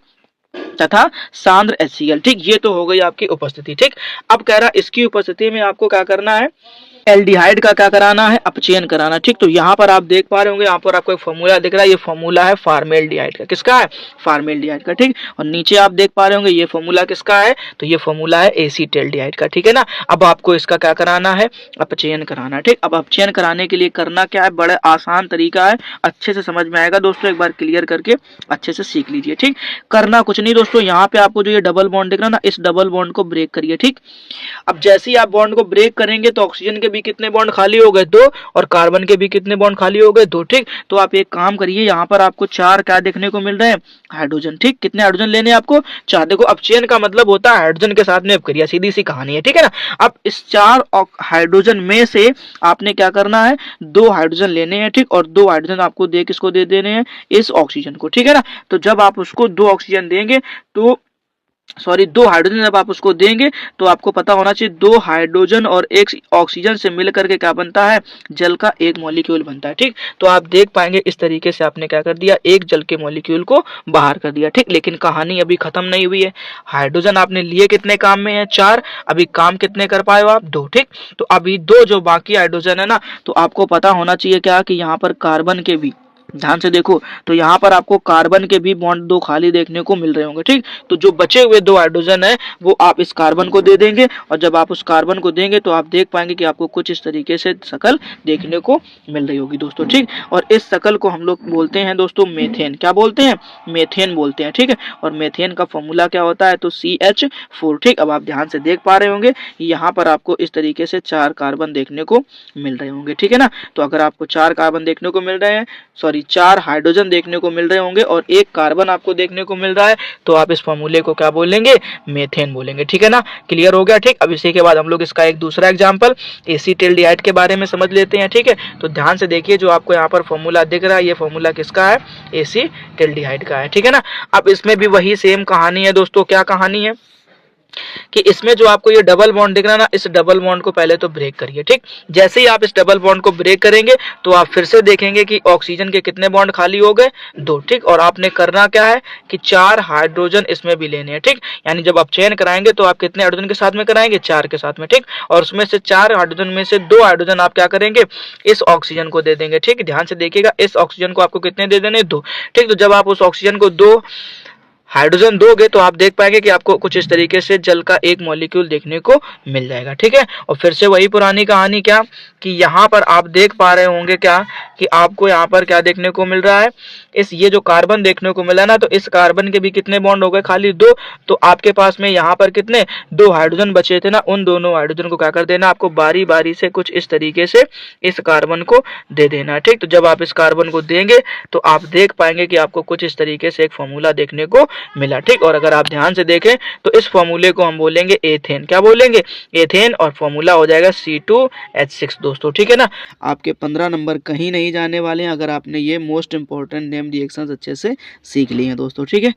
S1: तथा सांद्र HCl। ठीक, ये तो हो गई आपकी उपस्थिति। ठीक, अब कह रहा इसकी उपस्थिति में आपको क्या करना है, एल्डिहाइड का क्या कराना है, अपचयन कराना। ठीक, तो यहाँ पर आप देख पा रहे होंगे, यहाँ पर आपको एक फॉर्मूला दिख रहा है, ये फॉर्मूला है फार्मेल्डिहाइड का। किसका है, फार्मेल्डिहाइड का। ठीक, और नीचे आप देख पा रहे होंगे ये फॉर्मूला किसका है, तो ये फॉर्मूला है एसीटेल्डिहाइड का। ठीक है ना, अब आपको इसका क्या कराना है, अपचयन कराना। ठीक, अब अपचयन कराने के लिए करना क्या है, बड़ा आसान तरीका है, अच्छे से समझ में आएगा दोस्तों, एक बार क्लियर करके अच्छे से सीख लीजिए। ठीक, करना कुछ नहीं दोस्तों, यहाँ पे आपको जो ये डबल बॉन्ड दिख रहा है ना, इस डबल बॉन्ड को ब्रेक करिए। ठीक, अब जैसे ही आप बॉन्ड को ब्रेक करेंगे तो ऑक्सीजन के भी कितने बॉन्ड खाली हो गए, 2, और कार्बन के भी कितने बॉन्ड खाली हो गए, 2। ठीक, तो आप एक काम करिए, यहाँ पर आपको 4 क्या देखने को मिल रहे हैं, हाइड्रोजन। ठीक, कितने हाइड्रोजन लेने हैं आपको, 4। देखो अपचयन का मतलब होता है हाइड्रोजन के साथ में अपक्रिया, सीधी सी कहानी है। ठीक है ना, अब इस 4 हाइड्रोजन में से आपने क्या करना है, 2 हाइड्रोजन लेने हैं। ठीक, और 2 हाइड्रोजन आपको किसको दे देने हैं, इस ऑक्सीजन को। ठीक है ना, तो जब आप उसको 2 ऑक्सीजन देंगे तो 2 हाइड्रोजन जब आप उसको देंगे तो आपको पता होना चाहिए 2 हाइड्रोजन और 1 ऑक्सीजन से मिलकर के क्या बनता है, जल का एक मॉलिक्यूल बनता है। ठीक, तो आप देख पाएंगे इस तरीके से आपने क्या कर दिया, एक जल के मॉलिक्यूल को बाहर कर दिया। ठीक, लेकिन कहानी अभी खत्म नहीं हुई है। हाइड्रोजन आपने लिए कितने काम में है, 4, अभी काम कितने कर पाए हो आप, 2। ठीक, तो अभी 2 जो बाकी हाइड्रोजन है ना, तो आपको पता होना चाहिए क्या कि यहाँ पर कार्बन के भी, ध्यान से देखो, तो यहाँ पर आपको कार्बन के भी बॉन्ड 2 खाली देखने को मिल रहे होंगे। ठीक, तो जो बचे हुए 2 हाइड्रोजन है वो आप इस कार्बन को दे देंगे, और जब आप उस कार्बन को देंगे तो आप देख पाएंगे कि आपको कुछ इस तरीके से शक्ल देखने को मिल रही होगी दोस्तों। ठीक, और इस शक्ल को हम लोग बोलते हैं दोस्तों मेथेन। क्या बोलते हैं, मेथेन बोलते हैं। ठीक है, और मेथेन का फॉर्मूला क्या होता है, तो CH4। ठीक, अब आप ध्यान से देख पा रहे होंगे, यहाँ पर आपको इस तरीके से 4 कार्बन देखने को मिल रहे होंगे। ठीक है ना, तो अगर आपको 4 कार्बन देखने को मिल रहे हैं, 4 हाइड्रोजन देखने को मिल रहे होंगे और 1 कार्बन आपको देखने को मिल रहा है, तो आप इस फॉर्मूले को क्या बोलेंगे, मेथेन बोलेंगे। ठीक है ना, क्लियर हो गया। ठीक, अब इसी के बाद हम लोग इसका एक दूसरा एग्जांपल एसीटेल्डिहाइड के बारे में समझ लेते हैं। ठीक है, तो ध्यान से देखिए, जो आपको यहाँ पर फॉर्मूला दिख रहा है, ये फॉर्मूला किसका है, एसीटेल्डिहाइड का है। ठीक है ना, अब इसमें भी वही सेम कहानी है दोस्तों। क्या कहानी है, कि इसमें जो आपको ये डबल बॉन्ड दिख रहा है ना, इस डबल बॉन्ड को पहले तो ब्रेक करिए। ठीक, जैसे ही आप इस डबल बॉन्ड को ब्रेक करेंगे तो आप फिर से देखेंगे कि ऑक्सीजन के कितने बॉन्ड खाली हो गए, 2। ठीक, और आपने करना क्या है कि 4 हाइड्रोजन इसमें भी लेने हैं। ठीक, यानी जब आप चयन कराएंगे तो आप कितने हाइड्रोजन के साथ में कराएंगे, 4 के साथ में। ठीक, और उसमें से 4 हाइड्रोजन में से 2 हाइड्रोजन आप क्या करेंगे, इस ऑक्सीजन को दे देंगे। ठीक, ध्यान से देखिएगा, इस ऑक्सीजन को आपको कितने दे देने, 2। ठीक, तो जब आप उस ऑक्सीजन को 2 हाइड्रोजन दोगे तो आप देख पाएंगे कि आपको कुछ इस तरीके से जल का एक मॉलिक्यूल देखने को मिल जाएगा। ठीक है, और फिर से वही पुरानी कहानी, क्या कि यहाँ पर आप देख पा रहे होंगे क्या कि आपको यहाँ पर क्या देखने को मिल रहा है, इस ये जो कार्बन देखने को मिला ना, तो इस कार्बन के भी कितने बॉन्ड हो गए, खाली 2। तो आपके पास में यहाँ पर कितने, 2 हाइड्रोजन बचे थे ना, उन दोनों हाइड्रोजन को क्या कर देना, आपको बारी बारी से कुछ इस तरीके से इस कार्बन को दे देना। ठीक, तो जब आप इस कार्बन को देंगे तो आप देख पाएंगे कि आपको कुछ इस तरीके से एक फॉर्मूला देखने को मिला। ठीक, और अगर आप ध्यान से देखें तो इस फॉर्मूले को हम बोलेंगे एथेन। क्या बोलेंगे, एथेन, और फॉर्मूला हो जाएगा C2H6 दोस्तों। ठीक है ना, आपके 15 नंबर कहीं नहीं जाने वाले हैं अगर आपने ये मोस्ट इंपॉर्टेंट नेम रिएक्शंस अच्छे से सीख लिए हैं दोस्तों। ठीक है,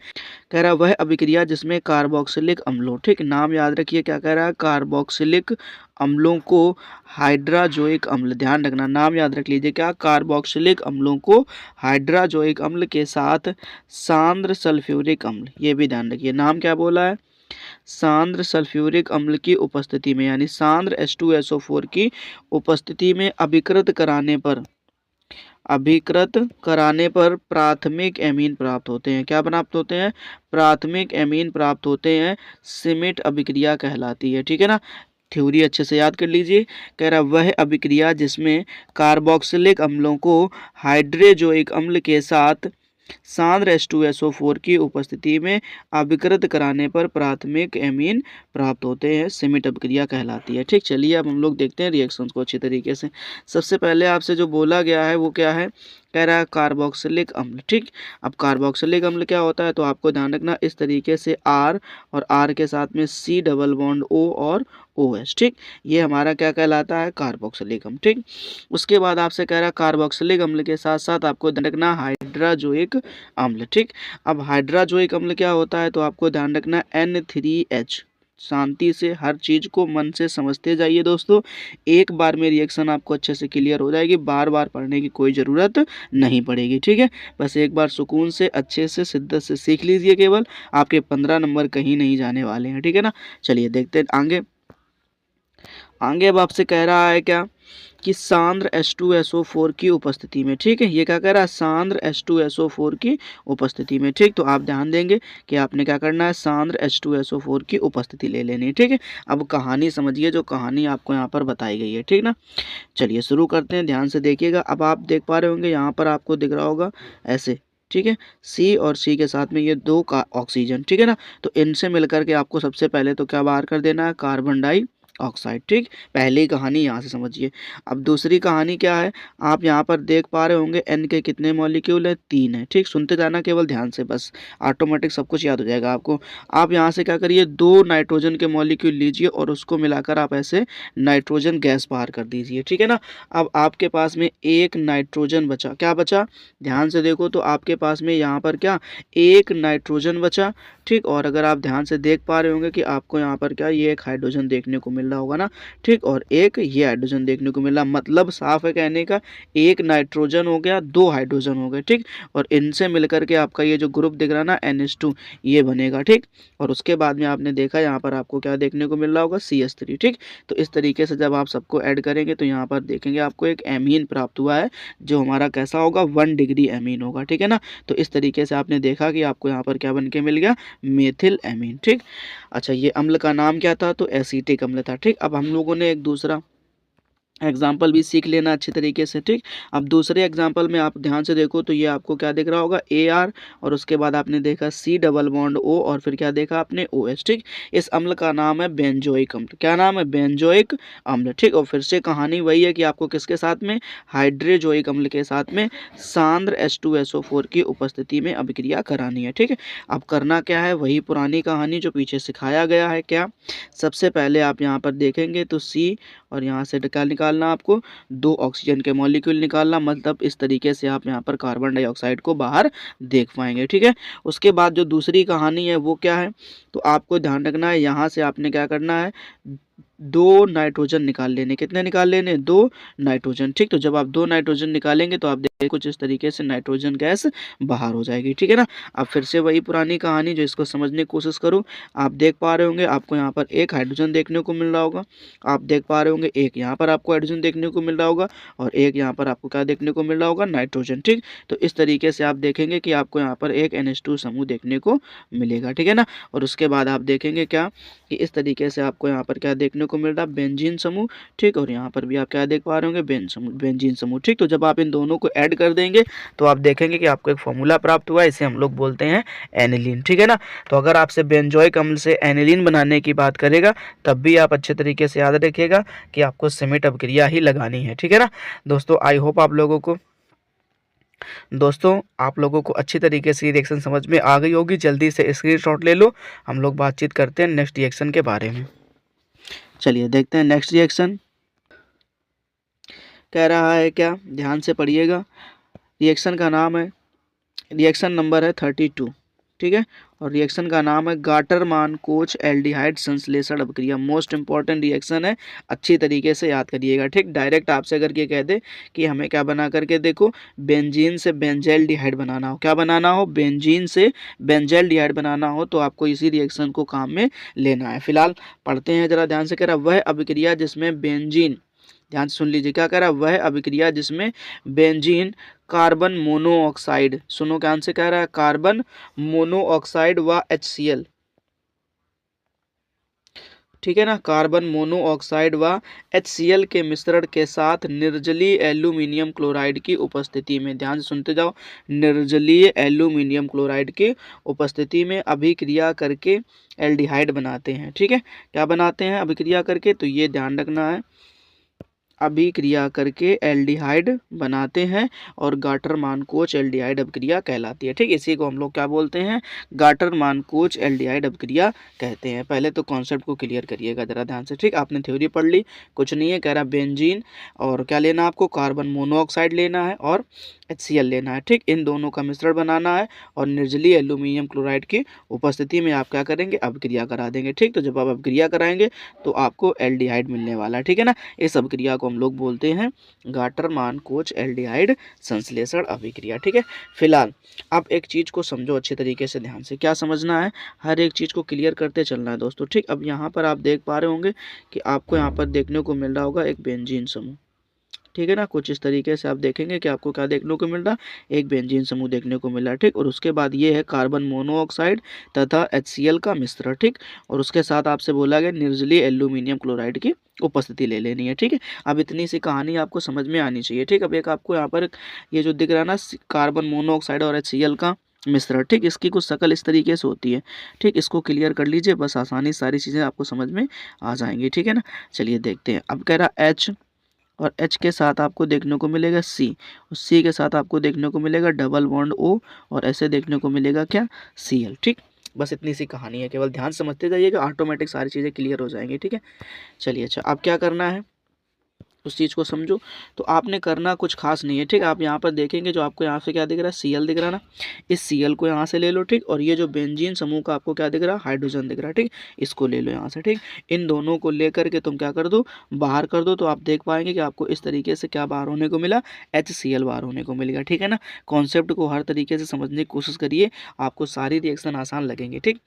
S1: कह रहा वह अभिक्रिया जिसमें कार्बोक्सिलिक अम्लों, ठीक, नाम याद रखिए क्या कह रहा है, कार्बोक्सिलिक अम्लों को हाइड्राजोइक अम्ल, ध्यान रखना, नाम याद रख लीजिए क्या, कार्बोक्सिलिक अम्लों को हाइड्राजोइक अम्ल के साथ सांद्र सल्फ्यूरिक अम्ल, ये भी ध्यान रखिए, नाम क्या बोला है, सांद्र सल्फ्यूरिक अम्ल की उपस्थिति में, यानी सांद्र H2SO4 की उपस्थिति में अभिकृत कराने पर प्राथमिक एमीन प्राप्त होते हैं। क्या प्राप्त होते हैं, प्राथमिक एमीन प्राप्त होते हैं, सिमिट अभिक्रिया कहलाती है। ठीक है ना, थ्योरी अच्छे से याद कर लीजिए। कह रहा वह अभिक्रिया जिसमें कार्बोक्सिलिक अम्लों को हाइड्रोजोइक अम्ल के साथ सांद्र H2SO4 की उपस्थिति में अभिकृत कराने पर प्राथमिक एमीन प्राप्त होते हैं, सिमिट अभिक्रिया कहलाती है। ठीक, चलिए अब हम लोग देखते हैं रिएक्शंस को अच्छी तरीके से। सबसे पहले आपसे जो बोला गया है वो क्या है, कह रहा है कार्बोक्सिलिक अम्ल। ठीक, अब कार्बोक्सिलिक अम्ल क्या होता है, तो आपको ध्यान रखना इस तरीके से R और R के साथ में C डबल बॉन्ड O और OH। ठीक, ये हमारा क्या कहलाता है, कार्बोक्सिलिक अम्ल। ठीक, उसके बाद आपसे कह रहा है कार्बोक्सिलिक अम्ल के साथ साथ आपको ध्यान रखना हाइड्राजोइक अम्ल। ठीक, अब हाइड्राजोइक अम्ल क्या होता है, तो आपको ध्यान रखना N3H। शांति से हर चीज को मन से समझते जाइए दोस्तों, एक बार में रिएक्शन आपको अच्छे से क्लियर हो जाएगी, बार बार पढ़ने की कोई ज़रूरत नहीं पड़ेगी। ठीक है, बस एक बार सुकून से अच्छे से शिद्दत से सीख लीजिए, केवल आपके 15 नंबर कहीं नहीं जाने वाले हैं। ठीक है ना, चलिए देखते हैं आगे। अब आपसे कह रहा है क्या कि सांद्र H2SO4 की उपस्थिति में। ठीक है, ये क्या कह रहा है, सांद्र H2SO4 की उपस्थिति में। ठीक, तो आप ध्यान देंगे कि आपने क्या करना है, सांद्र H2SO4 की उपस्थिति ले लेनी है। ठीक है, अब कहानी समझिए, जो कहानी आपको यहाँ पर बताई गई है। ठीक ना, चलिए शुरू करते हैं, ध्यान से देखिएगा। अब आप देख पा रहे होंगे यहाँ पर आपको दिख रहा होगा ऐसे। ठीक है, C और C के साथ में ये 2 का ऑक्सीजन। ठीक है ना, तो इनसे मिलकर के आपको सबसे पहले तो क्या बाहर कर देना है, कार्बन डाई ऑक्साइड। ठीक, पहली कहानी यहाँ से समझिए। अब दूसरी कहानी क्या है, आप यहाँ पर देख पा रहे होंगे N के कितने मॉलिक्यूल है, 3 है। ठीक, सुनते जाना केवल ध्यान से, बस ऑटोमेटिक सब कुछ याद हो जाएगा आपको। आप यहाँ से क्या करिए, 2 नाइट्रोजन के मॉलिक्यूल लीजिए और उसको मिलाकर आप ऐसे नाइट्रोजन गैस बाहर कर दीजिए। ठीक है ना, अब आपके पास में 1 नाइट्रोजन बचा। क्या बचा, ध्यान से देखो तो आपके पास में यहाँ पर क्या 1 नाइट्रोजन बचा। ठीक, और अगर आप ध्यान से देख पा रहे होंगे कि आपको यहाँ पर क्या ये एक हाइड्रोजन देखने को मिल रहा होगा ना। ठीक, और एक ये हाइड्रोजन देखने को मिला, मतलब साफ है कहने का, 1 नाइट्रोजन हो गया, 2 हाइड्रोजन हो गए। ठीक, और इनसे मिलकर के आपका ये जो ग्रुप दिख रहा है ना NH2, ये बनेगा। ठीक, और उसके बाद में आपने देखा यहाँ पर आपको क्या देखने को मिल रहा होगा, CH3। ठीक, तो इस तरीके से जब आप सबको ऐड करेंगे तो यहाँ पर देखेंगे आपको एक एमीन प्राप्त हुआ है, जो हमारा कैसा होगा, 1 डिग्री एमीन होगा। ठीक है ना, तो इस तरीके से आपने देखा कि आपको यहाँ पर क्या बन के मिल गया, मेथिल एमीन। ठीक, अच्छा ये अम्ल का नाम क्या था, तो एसीटिक अम्ल था। ठीक, अब हम लोगों ने एक दूसरा एग्जाम्पल भी सीख लेना अच्छे तरीके से। ठीक, अब दूसरे एग्जाम्पल में आप ध्यान से देखो तो ये आपको क्या दिख रहा होगा, AR, और उसके बाद आपने देखा C डबल बॉन्ड O, और फिर क्या देखा आपने, OH। ठीक, इस अम्ल का नाम है बेंजोइक अम्ल। क्या नाम है, बेंजोइक अम्ल। ठीक, और फिर से कहानी वही है कि आपको किसके साथ में, हाइड्रोजोइक अम्ल के साथ में सांद्र H2SO4 की उपस्थिति में अभिक्रिया करानी है। ठीक है, अब करना क्या है, वही पुरानी कहानी जो पीछे सिखाया गया है। क्या, सबसे पहले आप यहाँ पर देखेंगे तो C और यहाँ से क्या निकालना आपको, 2 ऑक्सीजन के मॉलिक्यूल निकालना, मतलब इस तरीके से आप यहाँ पर कार्बन डाइऑक्साइड को बाहर देख पाएंगे। ठीक है, उसके बाद जो दूसरी कहानी है वो क्या है, तो आपको ध्यान रखना है, यहाँ से आपने क्या करना है, 2 नाइट्रोजन निकाल लेने। कितने निकाल लेने, 2 नाइट्रोजन। ठीक, तो जब आप 2 नाइट्रोजन निकालेंगे तो आप देखिए कुछ इस तरीके से नाइट्रोजन गैस बाहर हो जाएगी। ठीक है ना। अब फिर से वही पुरानी कहानी, जो इसको समझने की कोशिश करो। आप देख पा रहे होंगे आपको यहाँ पर एक हाइड्रोजन देखने को मिल रहा होगा, आप देख पा रहे होंगे एक यहाँ पर आपको हाइड्रोजन देखने को मिल रहा होगा, और एक यहाँ पर आपको क्या देखने को मिल रहा होगा, नाइट्रोजन। ठीक, तो इस तरीके से आप देखेंगे कि आपको यहाँ पर एक NH2 समूह देखने को मिलेगा। ठीक है ना। और उसके बाद आप देखेंगे क्या, कि इस तरीके से आपको यहाँ पर क्या देखने को मिल रहा है, बेंजीन समूह। ठीक, और यहाँ पर भी आप क्या देख पा रहे होंगे, बेंजीन समूह। ठीक, तो जब आप इन दोनों को ऐड कर देंगे तो आप देखेंगे कि आपको एक फॉर्मूला प्राप्त हुआ है, इसे हम लोग बोलते हैं एनिलीन। ठीक है ना। तो अगर आपसे बेंजोइक अम्ल से एनिलीन बनाने की बात करेगा, तब भी आप अच्छे तरीके से याद रखिएगा कि आपको सिमेट अभिक्रिया ही लगानी है। ठीक है ना दोस्तों, आई होप आप लोगों को अच्छी तरीके से रिएक्शन समझ में आ गई होगी। जल्दी से स्क्रीनशॉट ले लो, हम लोग बातचीत करते हैं नेक्स्ट रिएक्शन के बारे में। चलिए देखते हैं नेक्स्ट रिएक्शन कह रहा है क्या, ध्यान से पढ़िएगा। रिएक्शन का नाम है, रिएक्शन नंबर है 32। ठीक है, और रिएक्शन का नाम है गाटरमान कोच एल्डिहाइड संश्लेषण अभिक्रिया। मोस्ट इंपॉर्टेंट रिएक्शन है, अच्छी तरीके से याद करिएगा। ठीक, डायरेक्ट आपसे अगर ये कह दे कि हमें क्या बना करके देखो, बेंजीन से बेंजल्डिहाइड बनाना हो, क्या बनाना हो, बेंजीन से बेंजल्डिहाइड बनाना हो, तो आपको इसी रिएक्शन को काम में लेना है। फिलहाल पढ़ते हैं जरा ध्यान से। कह रहा वह अभिक्रिया जिसमें बेंजीन, ध्यान से सुन लीजिए क्या कह रहा है, वह अभिक्रिया जिसमें बेंजीन कार्बन मोनोऑक्साइड, सुनो क्या से कह रहा है, कार्बन मोनोऑक्साइड व HCl। ठीक है ना, कार्बन मोनोऑक्साइड व HCl के मिश्रण के साथ निर्जलीय एल्यूमिनियम क्लोराइड की उपस्थिति में, ध्यान से सुनते जाओ, निर्जलीय एल्यूमिनियम क्लोराइड की उपस्थिति में अभिक्रिया करके एल्डिहाइड बनाते हैं। ठीक है, क्या बनाते हैं अभिक्रिया करके, तो ये ध्यान रखना है, अभिक्रिया करके एल्डिहाइड बनाते हैं, और गाटरमान कोच एल्डिहाइड अभिक्रिया कहलाती है। ठीक, इसी को हम लोग क्या बोलते हैं, गाटरमान कोच एल्डिहाइड अभिक्रिया कहते हैं। पहले तो कॉन्सेप्ट को क्लियर करिएगा जरा ध्यान से। ठीक, आपने थ्योरी पढ़ ली, कुछ नहीं है, कह रहा बेंजीन और क्या लेना आपको, कार्बन मोनोऑक्साइड लेना है और HCl लेना है। ठीक, इन दोनों का मिश्रण बनाना है, और निर्जलीय एल्यूमिनियम क्लोराइड की उपस्थिति में आप क्या करेंगे, अभिक्रिया करा देंगे। ठीक, तो जब आप अभिक्रिया कराएंगे तो आपको एल्डिहाइड मिलने वाला है। ठीक है ना, इस अभिक्रिया को हम लोग बोलते हैं गाटरमान कोच एल्डिहाइड संश्लेषण अभिक्रिया। ठीक है, फिलहाल आप एक चीज को समझो अच्छे तरीके से, ध्यान से क्या समझना है, हर एक चीज को क्लियर करते चलना है दोस्तों। ठीक, अब यहाँ पर आप देख पा रहे होंगे कि आपको यहाँ पर देखने को मिल रहा होगा एक बेंजीन समूह। ठीक है ना, कुछ इस तरीके से आप देखेंगे कि आपको क्या देखने को मिल रहा है, एक बेंजीन समूह देखने को मिल रहा है। ठीक, और उसके बाद ये है कार्बन मोनोऑक्साइड तथा HCl का मिश्रण। ठीक, और उसके साथ आपसे बोला गया निर्जलीय एल्यूमिनियम क्लोराइड की उपस्थिति ले लेनी है। ठीक है, अब इतनी सी कहानी आपको समझ में आनी चाहिए। ठीक, अब एक आपको यहाँ पर ये जो दिख रहा है ना, कार्बन मोनोऑक्साइड और HCl का मिश्रण। ठीक, इसकी कुछ शक्ल इस तरीके से होती है। ठीक, इसको क्लियर कर लीजिए, बस आसानी सारी चीज़ें आपको समझ में आ जाएंगी। ठीक है ना, चलिए देखते हैं। अब कह रहा H, और H के साथ आपको देखने को मिलेगा C, और C के साथ आपको देखने को मिलेगा डबल बॉन्ड O, और ऐसे देखने को मिलेगा क्या, Cl। ठीक, बस इतनी सी कहानी है, केवल ध्यान समझते जाइएगा, ऑटोमेटिक सारी चीज़ें क्लियर हो जाएंगी। ठीक है, चलिए अच्छा, अब क्या करना है उस चीज़ को समझो। तो आपने करना कुछ खास नहीं है। ठीक, आप यहाँ पर देखेंगे जो आपको यहाँ से क्या दिख रहा है, Cl दिख रहा है ना, इस Cl को यहाँ से ले लो। ठीक, और ये जो बेंजीन समूह का आपको क्या दिख रहा है, हाइड्रोजन दिख रहा है। ठीक, इसको ले लो यहाँ से। ठीक, इन दोनों को लेकर के तुम क्या कर दो, बाहर कर दो, तो आप देख पाएंगे कि आपको इस तरीके से क्या बाहर होने को मिला, HCl बाहर होने को मिलेगा। ठीक है ना, कॉन्सेप्ट को हर तरीके से समझने की कोशिश करिए, आपको सारी रिएक्शन आसान लगेंगे। ठीक,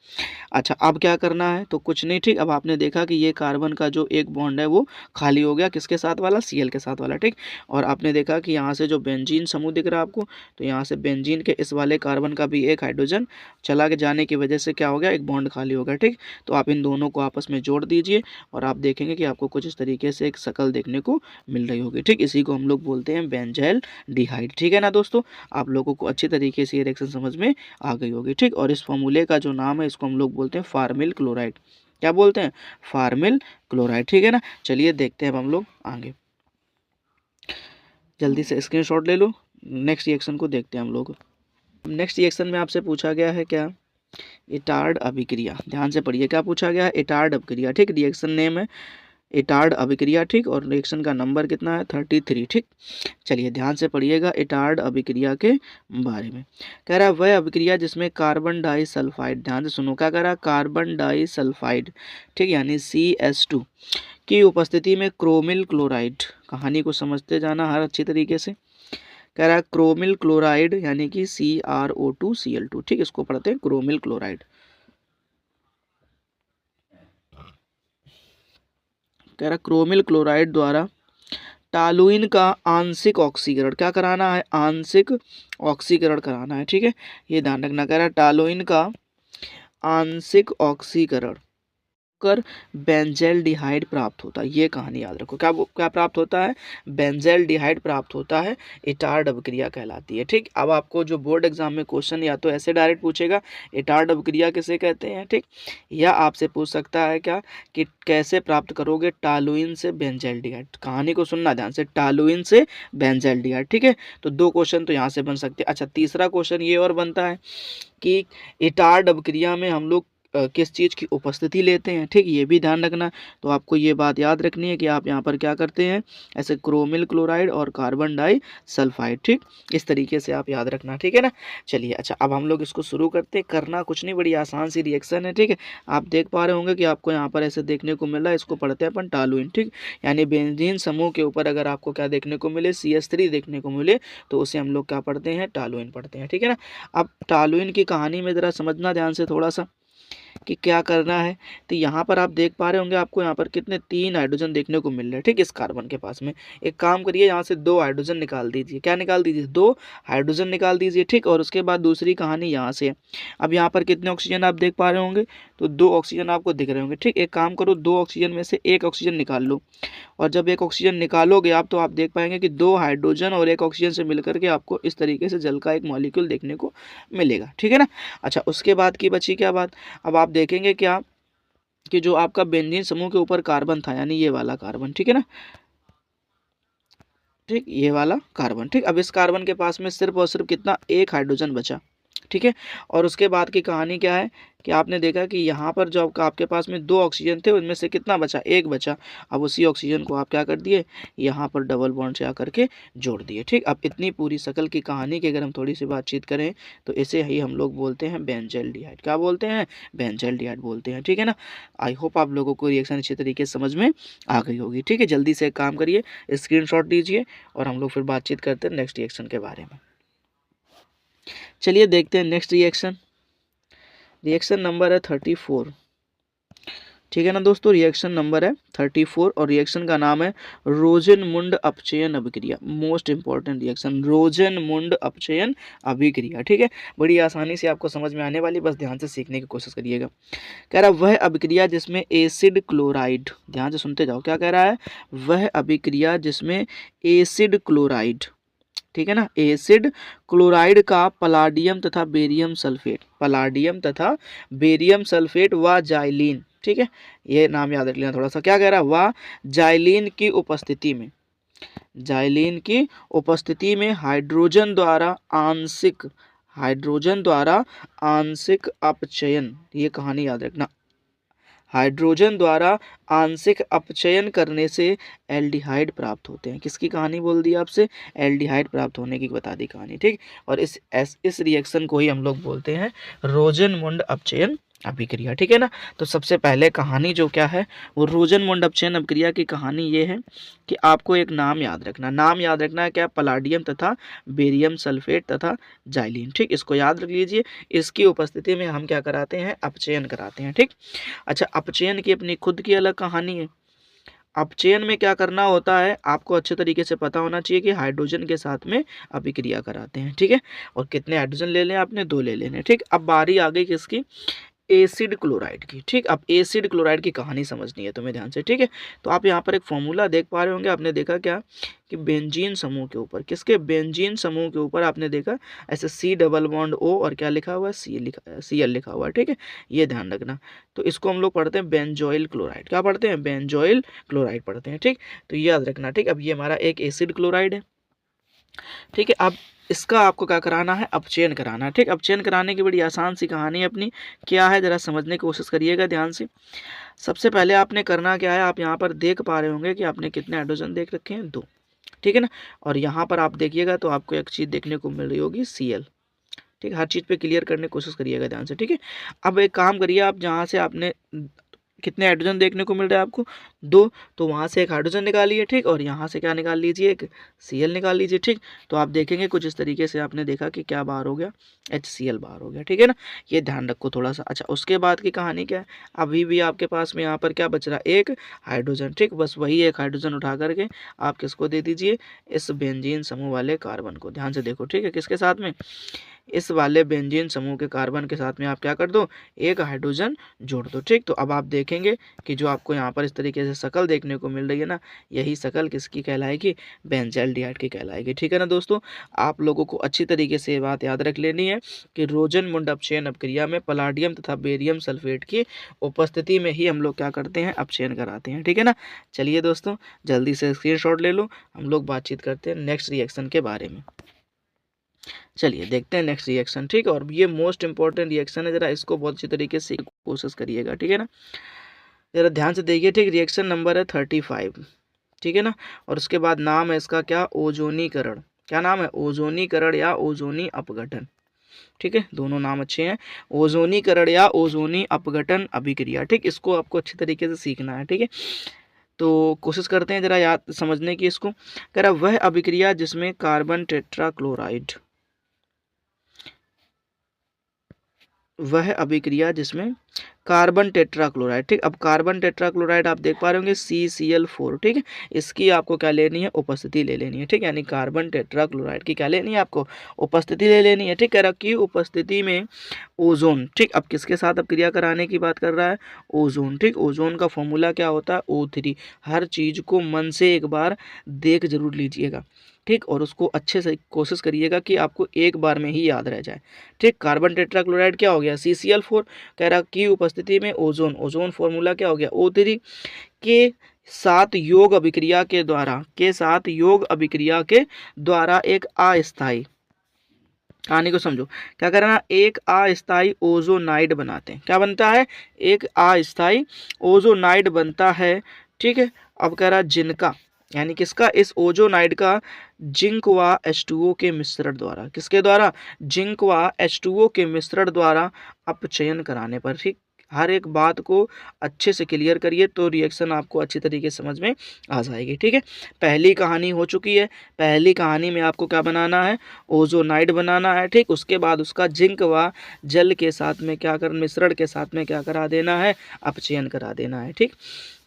S1: अच्छा अब क्या करना है, तो कुछ नहीं। ठीक, अब आपने देखा कि ये कार्बन का जो एक बॉन्ड है वो खाली हो गया, किसके साथ वाला, Cl के साथ वाला। ठीक, और आपने देखा कि यहाँ से जो बेंजीन समूह दिख रहा है आपको, तो यहाँ से बेंजीन के इस वाले कार्बन का भी एक हाइड्रोजन चला के जाने की वजह से क्या हो गया, एक बॉन्ड खाली हो गया। ठीक, तो आप इन दोनों को आपस में जोड़ दीजिए, और आप देखेंगे कि आपको कुछ इस तरीके से एक शक्ल देखने को मिल रही होगी। ठीक, इसी को हम लोग बोलते हैं बेंजल्डिहाइड। ठीक है ना दोस्तों, आप लोगों को अच्छी तरीके से ये रिएक्शन समझ में आ गई होगी। ठीक, और इस फॉर्मूले का जो नाम है, इसको हम लोग बोलते हैं फार्मिल क्लोराइड। क्या बोलते हैं, फार्मिल क्लोराइड। ठीक है ना, चलिए देखते हैं अब हम लोग आगे, जल्दी से स्क्रीनशॉट ले लो, नेक्स्ट रिएक्शन को देखते हैं हम लोग। नेक्स्ट रिएक्शन में आपसे पूछा गया है क्या, इटार्ड अभिक्रिया। ध्यान से पढ़िए क्या पूछा गया है, इटार्ड अभिक्रिया। ठीक, रिएक्शन नेम है इटार्ड अभिक्रिया, ठीक, और रिएक्शन का नंबर कितना है 33, ठीक। चलिए ध्यान से पढ़िएगा इटार्ड अभिक्रिया के बारे में। कह रहा है वह अभिक्रिया जिसमें कार्बन डाइसल्फाइड, ध्यान से सुनो, क्या कह रहा है, कार्बन डाइसल्फाइड, ठीक, यानी CH2 की उपस्थिति में क्रोमिल क्लोराइड, कहानी को समझते जाना हर अच्छी तरीके से। कह रहा है क्रोमिल क्लोराइड यानी कि CrO2Cl2, ठीक, इसको पढ़ते हैं क्रोमिल क्लोराइड। कह रहा क्रोमिल क्लोराइड द्वारा टालुइन का आंशिक ऑक्सीकरण, क्या कराना है, आंशिक ऑक्सीकरण कराना है, ठीक है, ये ध्यान रखना। कह रहा है टालुइन का आंशिक ऑक्सीकरण कर बेंजल्डिहाइड प्राप्त होता है, ये कहानी याद रखो। क्या क्या प्राप्त होता है, बेंजल्डिहाइड प्राप्त होता है, इटार्ड अभिक्रिया कहलाती है, ठीक। अब आपको जो बोर्ड एग्जाम में क्वेश्चन या तो ऐसे डायरेक्ट पूछेगा इटार्ड अभिक्रिया किसे कहते हैं, ठीक, या आपसे पूछ सकता है क्या कि कैसे प्राप्त करोगे टालुइन से बेंजल्डिहाइड। कहानी को सुनना ध्यान से, टालुइन से बेंजल्डिहाइड, ठीक है। तो 2 क्वेश्चन तो यहाँ से बन सकते हैं। अच्छा, तीसरा क्वेश्चन ये और बनता है कि इटार्ड अभिक्रिया में हम लोग किस चीज़ की उपस्थिति लेते हैं, ठीक, ये भी ध्यान रखना। तो आपको ये बात याद रखनी है कि आप यहाँ पर क्या करते हैं, ऐसे क्रोमिल क्लोराइड और कार्बन डाई सल्फाइड, ठीक, इस तरीके से आप याद रखना, ठीक है ना। चलिए अच्छा, अब हम लोग इसको शुरू करते हैं। करना कुछ नहीं, बड़ी आसान सी रिएक्शन है, ठीक है। आप देख पा रहे होंगे कि आपको यहाँ पर ऐसे देखने को मिल रहा है, इसको पढ़ते हैं अपन टालुइन, ठीक, यानी बेंजीन समूह के ऊपर अगर आपको क्या देखने को मिले, CH3 देखने को मिले, तो उसे हम लोग क्या पढ़ते हैं, टालुइन पढ़ते हैं, ठीक है ना। अब टालुइन की कहानी में ज़रा समझना ध्यान से थोड़ा सा कि क्या करना है। तो यहाँ पर आप देख पा रहे होंगे, आपको यहाँ पर कितने 3 हाइड्रोजन देखने को मिल रहे हैं, ठीक, इस कार्बन के पास में। एक काम करिए, यहाँ से 2 हाइड्रोजन निकाल दीजिए। क्या निकाल दीजिए, 2 हाइड्रोजन निकाल दीजिए, ठीक। और उसके बाद दूसरी कहानी यहाँ से है। अब यहाँ पर कितने ऑक्सीजन आप देख पा रहे होंगे, तो 2 ऑक्सीजन आपको दिख रहे होंगे, ठीक। एक काम करो, 2 ऑक्सीजन में से 1 ऑक्सीजन निकाल लो, और जब 1 ऑक्सीजन निकालोगे आप, तो आप देख पाएंगे कि 2 हाइड्रोजन और 1 ऑक्सीजन से मिलकर के आपको इस तरीके से जल का एक मॉलिक्यूल देखने को मिलेगा, ठीक है ना। अच्छा, उसके बाद की बची क्या बात, अब आप देखेंगे क्या कि जो आपका बेंजीन समूह के ऊपर कार्बन था, यानी ये वाला कार्बन, ठीक है ना, ठीक, ये वाला कार्बन, ठीक। अब इस कार्बन के पास में सिर्फ और सिर्फ कितना, 1 हाइड्रोजन बचा, ठीक है। और उसके बाद की कहानी क्या है कि आपने देखा कि यहाँ पर जो आपके पास में 2 ऑक्सीजन थे, उनमें से कितना बचा, 1 बचा। अब उसी ऑक्सीजन को आप क्या कर दिए, यहाँ पर डबल बॉन्ड से आकर के जोड़ दिए, ठीक। अब इतनी पूरी शकल की कहानी की अगर हम थोड़ी सी बातचीत करें, तो इसे ही हम लोग बोलते हैं बेंजल्डिहाइड। क्या बोलते हैं, बेंजल्डिहाइड बोलते हैं, ठीक है ना। आई होप आप लोगों को रिएक्शन अच्छे तरीके से समझ में आ गई होगी, ठीक है। जल्दी से एक काम करिए, स्क्रीनशॉट लीजिए, और हम लोग फिर बातचीत करते हैं नेक्स्ट रिएक्शन के बारे में। चलिए देखते हैं नेक्स्ट रिएक्शन। रिएक्शन नंबर है 34, ठीक है ना दोस्तों, रिएक्शन नंबर है 34, और रिएक्शन का नाम है रोजेनमुंड अपचयन अभिक्रिया। मोस्ट इंपॉर्टेंट रिएक्शन, रोजेनमुंड अपचयन अभिक्रिया, ठीक है। बड़ी आसानी से आपको समझ में आने वाली, बस ध्यान से सीखने की कोशिश करिएगा। कह रहा है वह अभिक्रिया जिसमें एसिड क्लोराइड, ध्यान से सुनते जाओ, क्या कह रहा है, वह अभिक्रिया जिसमें एसिड क्लोराइड, ठीक है ना, एसिड क्लोराइड का पलाडियम तथा बेरियम सल्फेट, पलाडियम तथा बेरियम सल्फेट व जाइलिन, ठीक है, ये नाम याद रख लेना थोड़ा सा। क्या कह रहा है, व जाइलिन की उपस्थिति में, जाइलिन की उपस्थिति में हाइड्रोजन द्वारा आंशिक, हाइड्रोजन द्वारा आंशिक अपचयन, ये कहानी याद रखना, हाइड्रोजन द्वारा आंशिक अपचयन करने से एल्डिहाइड प्राप्त होते हैं। किसकी कहानी बोल दी आपसे, एल्डिहाइड प्राप्त होने की बता दी कहानी, ठीक। और इस रिएक्शन को ही हम लोग बोलते हैं रोजेनमुंड अपचयन अभिक्रिया, ठीक है ना। तो सबसे पहले कहानी जो क्या है, वो रोजेनमुंड अपचयन अभिक्रिया की कहानी ये है कि आपको एक नाम याद रखना, नाम याद रखना है क्या, पलाडियम तथा बेरियम सल्फेट तथा जाइलिन, ठीक, इसको याद रख लीजिए। इसकी उपस्थिति में हम क्या कराते हैं, अपचयन कराते हैं, ठीक। अच्छा, अपचयन की अपनी खुद की अलग कहानी है। अपचयन में क्या करना होता है, आपको अच्छे तरीके से पता होना चाहिए कि हाइड्रोजन के साथ में अभिक्रिया कराते हैं, ठीक है। और कितने हाइड्रोजन ले लें आपने, 2 ले लेने, ठीक। अब बारी आ गई किसकी, एसिड क्लोराइड की, ठीक। अब एसिड क्लोराइड की कहानी समझनी है तुम्हें ध्यान से, ठीक है। तो आप यहाँ पर एक फॉर्मूला देख पा रहे होंगे, आपने देखा क्या कि बेंजीन समूह के ऊपर, किसके, बेंजीन समूह के ऊपर आपने देखा ऐसे C डबल बॉन्ड O और क्या लिखा हुआ है, Cl लिखा हुआ है, ठीक है, ये ध्यान रखना। तो इसको हम लोग पढ़ते हैं बेंजोइल क्लोराइड, क्या पढ़ते हैं, बेंजोइल क्लोराइड पढ़ते हैं, ठीक। तो ये याद रखना, ठीक। अब ये हमारा एक एसिड क्लोराइड है, ठीक है। अब इसका आपको क्या कराना है, अपचयन कराना है। ठीक, अपचयन कराने की बड़ी आसान सी कहानी है अपनी। क्या है, जरा समझने की कोशिश करिएगा ध्यान से। सबसे पहले आपने करना क्या है, आप यहाँ पर देख पा रहे होंगे कि आपने कितने हाइड्रोजन देख रखे हैं, 2। ठीक है ना। और यहाँ पर आप देखिएगा तो आपको एक चीज़ देखने को मिल रही होगी, Cl। ठीक है, हर चीज़ पे क्लियर करने की कोशिश करिएगा ध्यान से। ठीक है, अब एक काम करिए, आप जहाँ से आपने कितने हाइड्रोजन देखने को मिल रहा है आपको, 2, तो वहाँ से एक हाइड्रोजन निकालिए। ठीक, और यहाँ से क्या निकाल लीजिए, एक Cl निकाल लीजिए। ठीक, तो आप देखेंगे कुछ इस तरीके से आपने देखा कि क्या बाहर हो गया, HCl बाहर हो गया। ठीक है ना, ये ध्यान रखो थोड़ा सा। अच्छा, उसके बाद की कहानी क्या है, अभी भी आपके पास में यहाँ पर क्या बच रहा है, एक हाइड्रोजन। ठीक, बस वही एक हाइड्रोजन उठा करके आप किसको दे दीजिए, इस बेंजीन समूह वाले कार्बन को। ध्यान से देखो, ठीक है, किसके साथ में, इस वाले बेंजीन समूह के कार्बन के साथ में आप क्या कर दो, एक हाइड्रोजन जोड़ दो। ठीक, तो अब आप देखेंगे कि जो आपको यहाँ पर इस तरीके से शक्ल देखने को मिल रही है ना, यही शक्ल किसकी कहलाएगी, बेंजल्डिहाइड की कहलाएगी। ठीक है ना दोस्तों, आप लोगों को अच्छी तरीके से ये बात याद रख लेनी है कि रोजन-मुंड अपचयन अपक्रिया में पलाडियम तथा बेरियम सल्फेट की उपस्थिति में ही हम लोग क्या करते हैं, अपचयन कराते हैं। ठीक है ना। चलिए दोस्तों, जल्दी से स्क्रीनशॉट ले लो, हम लोग बातचीत करते हैं नेक्स्ट रिएक्शन के बारे में। चलिए देखते हैं नेक्स्ट रिएक्शन। ठीक है, और ये मोस्ट इंपॉर्टेंट रिएक्शन है, जरा इसको बहुत अच्छी तरीके से कोशिश करिएगा। ठीक है ना, जरा ध्यान से देखिए। ठीक, रिएक्शन नंबर है 35। ठीक है ना, और उसके बाद नाम है इसका क्या, ओजोनीकरण। क्या नाम है, ओजोनीकरण या ओजोनी अपघटन। ठीक है, दोनों नाम अच्छे हैं, ओजोनीकरण या ओजोनी अपघटन अभिक्रिया। ठीक, इसको आपको अच्छी तरीके से सीखना है। ठीक है, तो कोशिश करते हैं जरा याद समझने की इसको। कह रहा वह अभिक्रिया जिसमें कार्बन टेट्राक्लोराइड, वह अभिक्रिया जिसमें कार्बन टेट्राक्लोराइड। ठीक, अब कार्बन टेट्राक्लोराइड आप देख पा रहे होंगे CCl4। ठीक है, इसकी आपको क्या लेनी है, उपस्थिति ले लेनी है। ठीक, यानी कार्बन टेट्राक्लोराइड की क्या लेनी है, आपको उपस्थिति ले लेनी है। ठीक, कह रहा कि उपस्थिति में ओजोन। ठीक, अब किसके साथ अब क्रिया कराने की बात कर रहा है, ओजोन। ठीक, ओजोन का फॉर्मूला क्या होता है, O3। हर चीज को मन से एक बार देख जरूर लीजिएगा। ठीक, और उसको अच्छे से कोशिश करिएगा कि आपको एक बार में ही याद रह जाए। ठीक, कार्बन टेट्राक्लोराइड क्या हो गया, CCl4। कह रहा की उपस्थिति में ओजोन, ओजोन फॉर्मूला क्या हो गया, O3 के साथ योग अभिक्रिया के द्वारा, के साथ योग अभिक्रिया के द्वारा एक अस्थायी, कहानी को समझो, क्या करना, एक अस्थायी ओजोनाइड बनाते हैं। क्या बनता है, एक अस्थायी ओजोनाइड बनता है। ठीक है, अब कह रहा जिनका, यानी किसका, इस ओजोनाइड का जिंक व H2O के मिश्रण द्वारा, किसके द्वारा, जिंक व H2O के मिश्रण द्वारा अपचयन कराने पर। ठीक, हर एक बात को अच्छे से क्लियर करिए तो रिएक्शन आपको अच्छी तरीके से समझ में आ जाएगी। ठीक है, पहली कहानी हो चुकी है। पहली कहानी में आपको क्या बनाना है, ओजोनाइड बनाना है। ठीक, उसके बाद उसका जिंक व जल के साथ में क्या कर, मिश्रण के साथ में क्या करा देना है, अपचयन करा देना है। ठीक,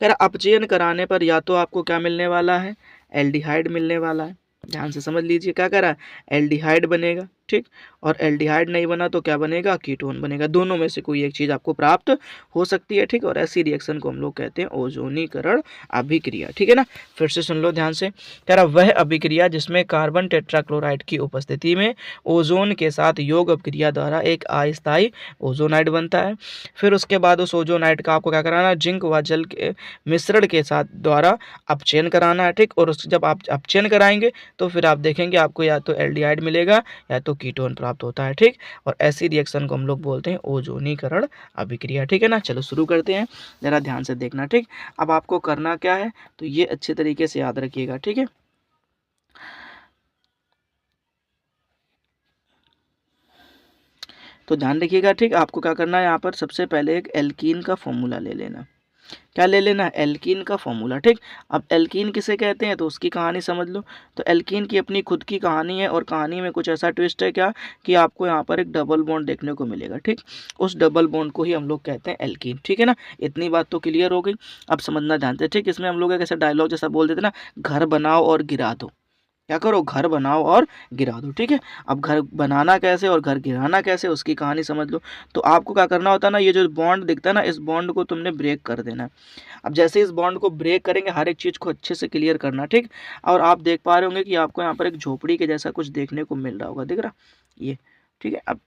S1: अगर अपचयन कराने पर या तो आपको क्या मिलने वाला है, एल्डिहाइड मिलने वाला है। ध्यान से समझ लीजिए, क्या करा, एल्डिहाइड बनेगा। ठीक, और एल्डिहाइड नहीं बना तो क्या बनेगा, कीटोन बनेगा। दोनों में से कोई एक चीज आपको प्राप्त हो सकती है। ठीक, और ऐसी रिएक्शन को हम लोग कहते हैं ओजोनीकरण अभिक्रिया। ठीक है ना, फिर से सुन लो ध्यान से। कह रहा वह अभिक्रिया जिसमें कार्बन टेट्राक्लोराइड की उपस्थिति में ओजोन के साथ योग अभिक्रिया द्वारा एक अस्थायी ओजोनाइड बनता है। फिर उसके बाद उस ओजोनाइड का आपको क्या कराना, जिंक व जल के मिश्रण के साथ द्वारा अपचयन कराना है। ठीक, और जब आप अपचयन कराएंगे तो फिर आप देखेंगे आपको या तो एल्डिहाइड मिलेगा या तो कीटोन प्राप्त होता है। ठीक, और ऐसी रिएक्शन को हम लोग बोलते हैं ओजोनीकरण अभिक्रिया। ठीक है ना, चलो शुरू करते हैं, जरा ध्यान से देखना। ठीक, अब आपको करना क्या है, तो ये अच्छे तरीके से याद रखिएगा। ठीक है, तो ध्यान रखिएगा। ठीक, आपको क्या करना है, यहाँ पर सबसे पहले एक एल्कीन का फॉर्मूला ले लेना। क्या ले लेना, एल्कीन का फॉर्मूला। ठीक, अब एल्कीन किसे कहते हैं तो उसकी कहानी समझ लो। तो एल्कीन की अपनी खुद की कहानी है, और कहानी में कुछ ऐसा ट्विस्ट है क्या, कि आपको यहाँ पर एक डबल बॉन्ड देखने को मिलेगा। ठीक, उस डबल बॉन्ड को ही हम लोग कहते हैं एल्कीन। ठीक है ना, इतनी बात तो क्लियर हो गई। अब समझना ध्यान से। ठीक, इसमें हम लोग एक ऐसा डायलॉग जैसा बोल देते ना, घर बनाओ और गिरा दो। क्या करो, घर बनाओ और गिरा दो। ठीक है, अब घर बनाना कैसे और घर गिराना कैसे, उसकी कहानी समझ लो। तो आपको क्या करना होता है ना, ये जो बॉन्ड दिखता है ना, इस बॉन्ड को तुमने ब्रेक कर देना है। अब जैसे इस बॉन्ड को ब्रेक करेंगे, हर एक चीज़ को अच्छे से क्लियर करना। ठीक, और आप देख पा रहे होंगे कि आपको यहाँ पर एक झोपड़ी के जैसा कुछ देखने को मिल रहा होगा, दिख रहा ये। ठीक है, अब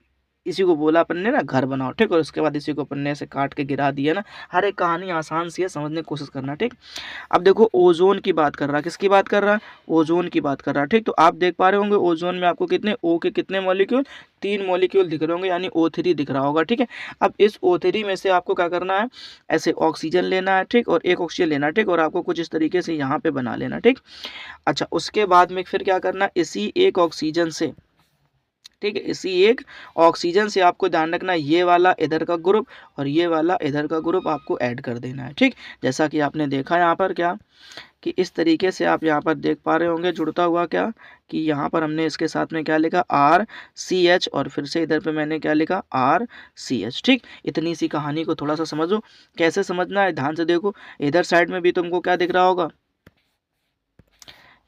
S1: इसी को बोला अपन ने ना घर बनाओ, ठीक। और उसके बाद इसी को अपन ने ऐसे काट के गिरा दिया ना। हर एक कहानी आसान सी है, समझने की कोशिश करना, ठीक। अब देखो ओजोन की बात कर रहा है, किसकी बात कर रहा है, ओजोन की बात कर रहा है, ठीक। तो आप देख पा रहे होंगे ओजोन में आपको कितने ओ के कितने मॉलिक्यूल, 3 मॉलिक्यूल दिख रहे होंगे, यानी O3 दिख रहा होगा, ठीक है। अब इस O3 में से आपको क्या करना है, ऐसे ऑक्सीजन लेना है, ठीक, और एक ऑक्सीजन लेना है, ठीक, और आपको कुछ इस तरीके से यहाँ पे बना लेना, ठीक। अच्छा, उसके बाद में फिर क्या करना, इसी एक ऑक्सीजन से, ठीक है, इसी एक ऑक्सीजन से आपको ध्यान रखना ये वाला इधर का ग्रुप और ये वाला इधर का ग्रुप आपको ऐड कर देना है, ठीक। जैसा कि आपने देखा यहाँ पर क्या कि इस तरीके से आप यहाँ पर देख पा रहे होंगे जुड़ता हुआ क्या कि यहाँ पर हमने इसके साथ में क्या लिखा RCH और फिर से इधर पे मैंने क्या लिखा RCH, ठीक। इतनी सी कहानी को थोड़ा सा समझो, कैसे समझना है ध्यान से देखो। इधर साइड में भी तुमको क्या दिख रहा होगा,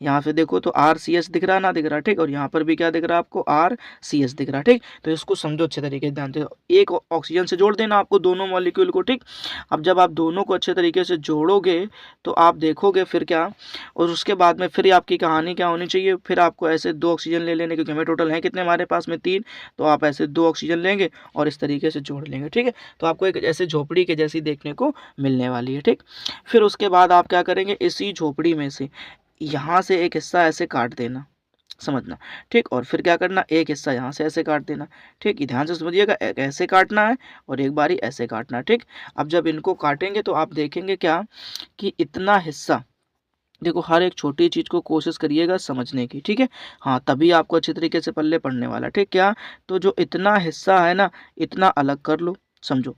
S1: यहाँ पे देखो तो RCH दिख रहा ना, दिख रहा, ठीक। और यहाँ पर भी क्या दिख रहा है आपको RCH दिख रहा, ठीक। तो इसको समझो अच्छे तरीके से, ध्यान से। एक ऑक्सीजन से जोड़ देना आपको दोनों मॉलिक्यूल को, ठीक। अब जब आप दोनों को अच्छे तरीके से जोड़ोगे तो आप देखोगे फिर क्या, और उसके बाद में फिर आपकी कहानी क्या होनी चाहिए, फिर आपको ऐसे 2 ऑक्सीजन ले लेने, क्योंकि हमें टोटल है कितने हमारे पास में 3, तो आप ऐसे 2 ऑक्सीजन लेंगे और इस तरीके से जोड़ लेंगे, ठीक है। तो आपको एक ऐसे झोपड़ी के जैसी देखने को मिलने वाली है, ठीक। फिर उसके बाद आप क्या करेंगे, इसी झोपड़ी में से यहाँ से एक हिस्सा ऐसे काट देना, समझना, ठीक। और फिर क्या करना, एक हिस्सा यहाँ से ऐसे काट देना, ठीक। ध्यान से समझिएगा, एक ऐसे काटना है और एक बारी ऐसे काटना, ठीक। अब जब इनको काटेंगे तो आप देखेंगे क्या कि इतना हिस्सा, देखो हर एक छोटी चीज़ को कोशिश करिएगा समझने की, ठीक है। हाँ, तभी आपको अच्छे तरीके से पल्ले पड़ने वाला, ठीक। क्या, तो जो इतना हिस्सा है ना, इतना अलग कर लो, समझो,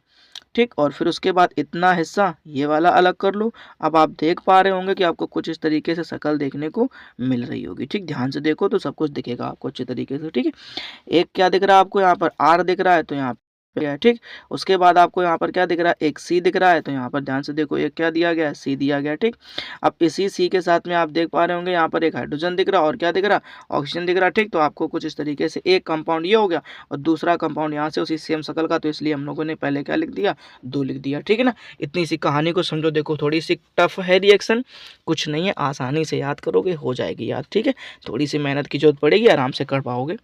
S1: ठीक। और फिर उसके बाद इतना हिस्सा ये वाला अलग कर लो। अब आप देख पा रहे होंगे कि आपको कुछ इस तरीके से शक्ल देखने को मिल रही होगी, ठीक। ध्यान से देखो तो सब कुछ दिखेगा आपको अच्छे तरीके से, ठीक है। एक क्या दिख रहा है आपको, यहाँ पर R दिख रहा है तो यहाँ गया है, ठीक। उसके बाद आपको यहाँ पर क्या दिख रहा है, एक C दिख रहा है, तो यहाँ पर ध्यान से देखो एक क्या दिया गया है, C दिया गया है, ठीक। अब इसी C के साथ में आप देख पा रहे होंगे यहाँ पर एक हाइड्रोजन दिख रहा है और क्या दिख रहा है, ऑक्सीजन दिख रहा है, ठीक। तो आपको कुछ इस तरीके से एक कंपाउंड ये हो गया और दूसरा कंपाउंड यहाँ से उसी सेम शक्ल का, तो इसलिए हम लोगों ने पहले क्या लिख दिया, 2 लिख दिया, ठीक है ना। इतनी सी कहानी को समझो, देखो थोड़ी सी टफ है रिएक्शन, कुछ नहीं है, आसानी से याद करोगे, हो जाएगी याद, ठीक है। थोड़ी सी मेहनत की जरूरत पड़ेगी, आराम से कर पाओगे।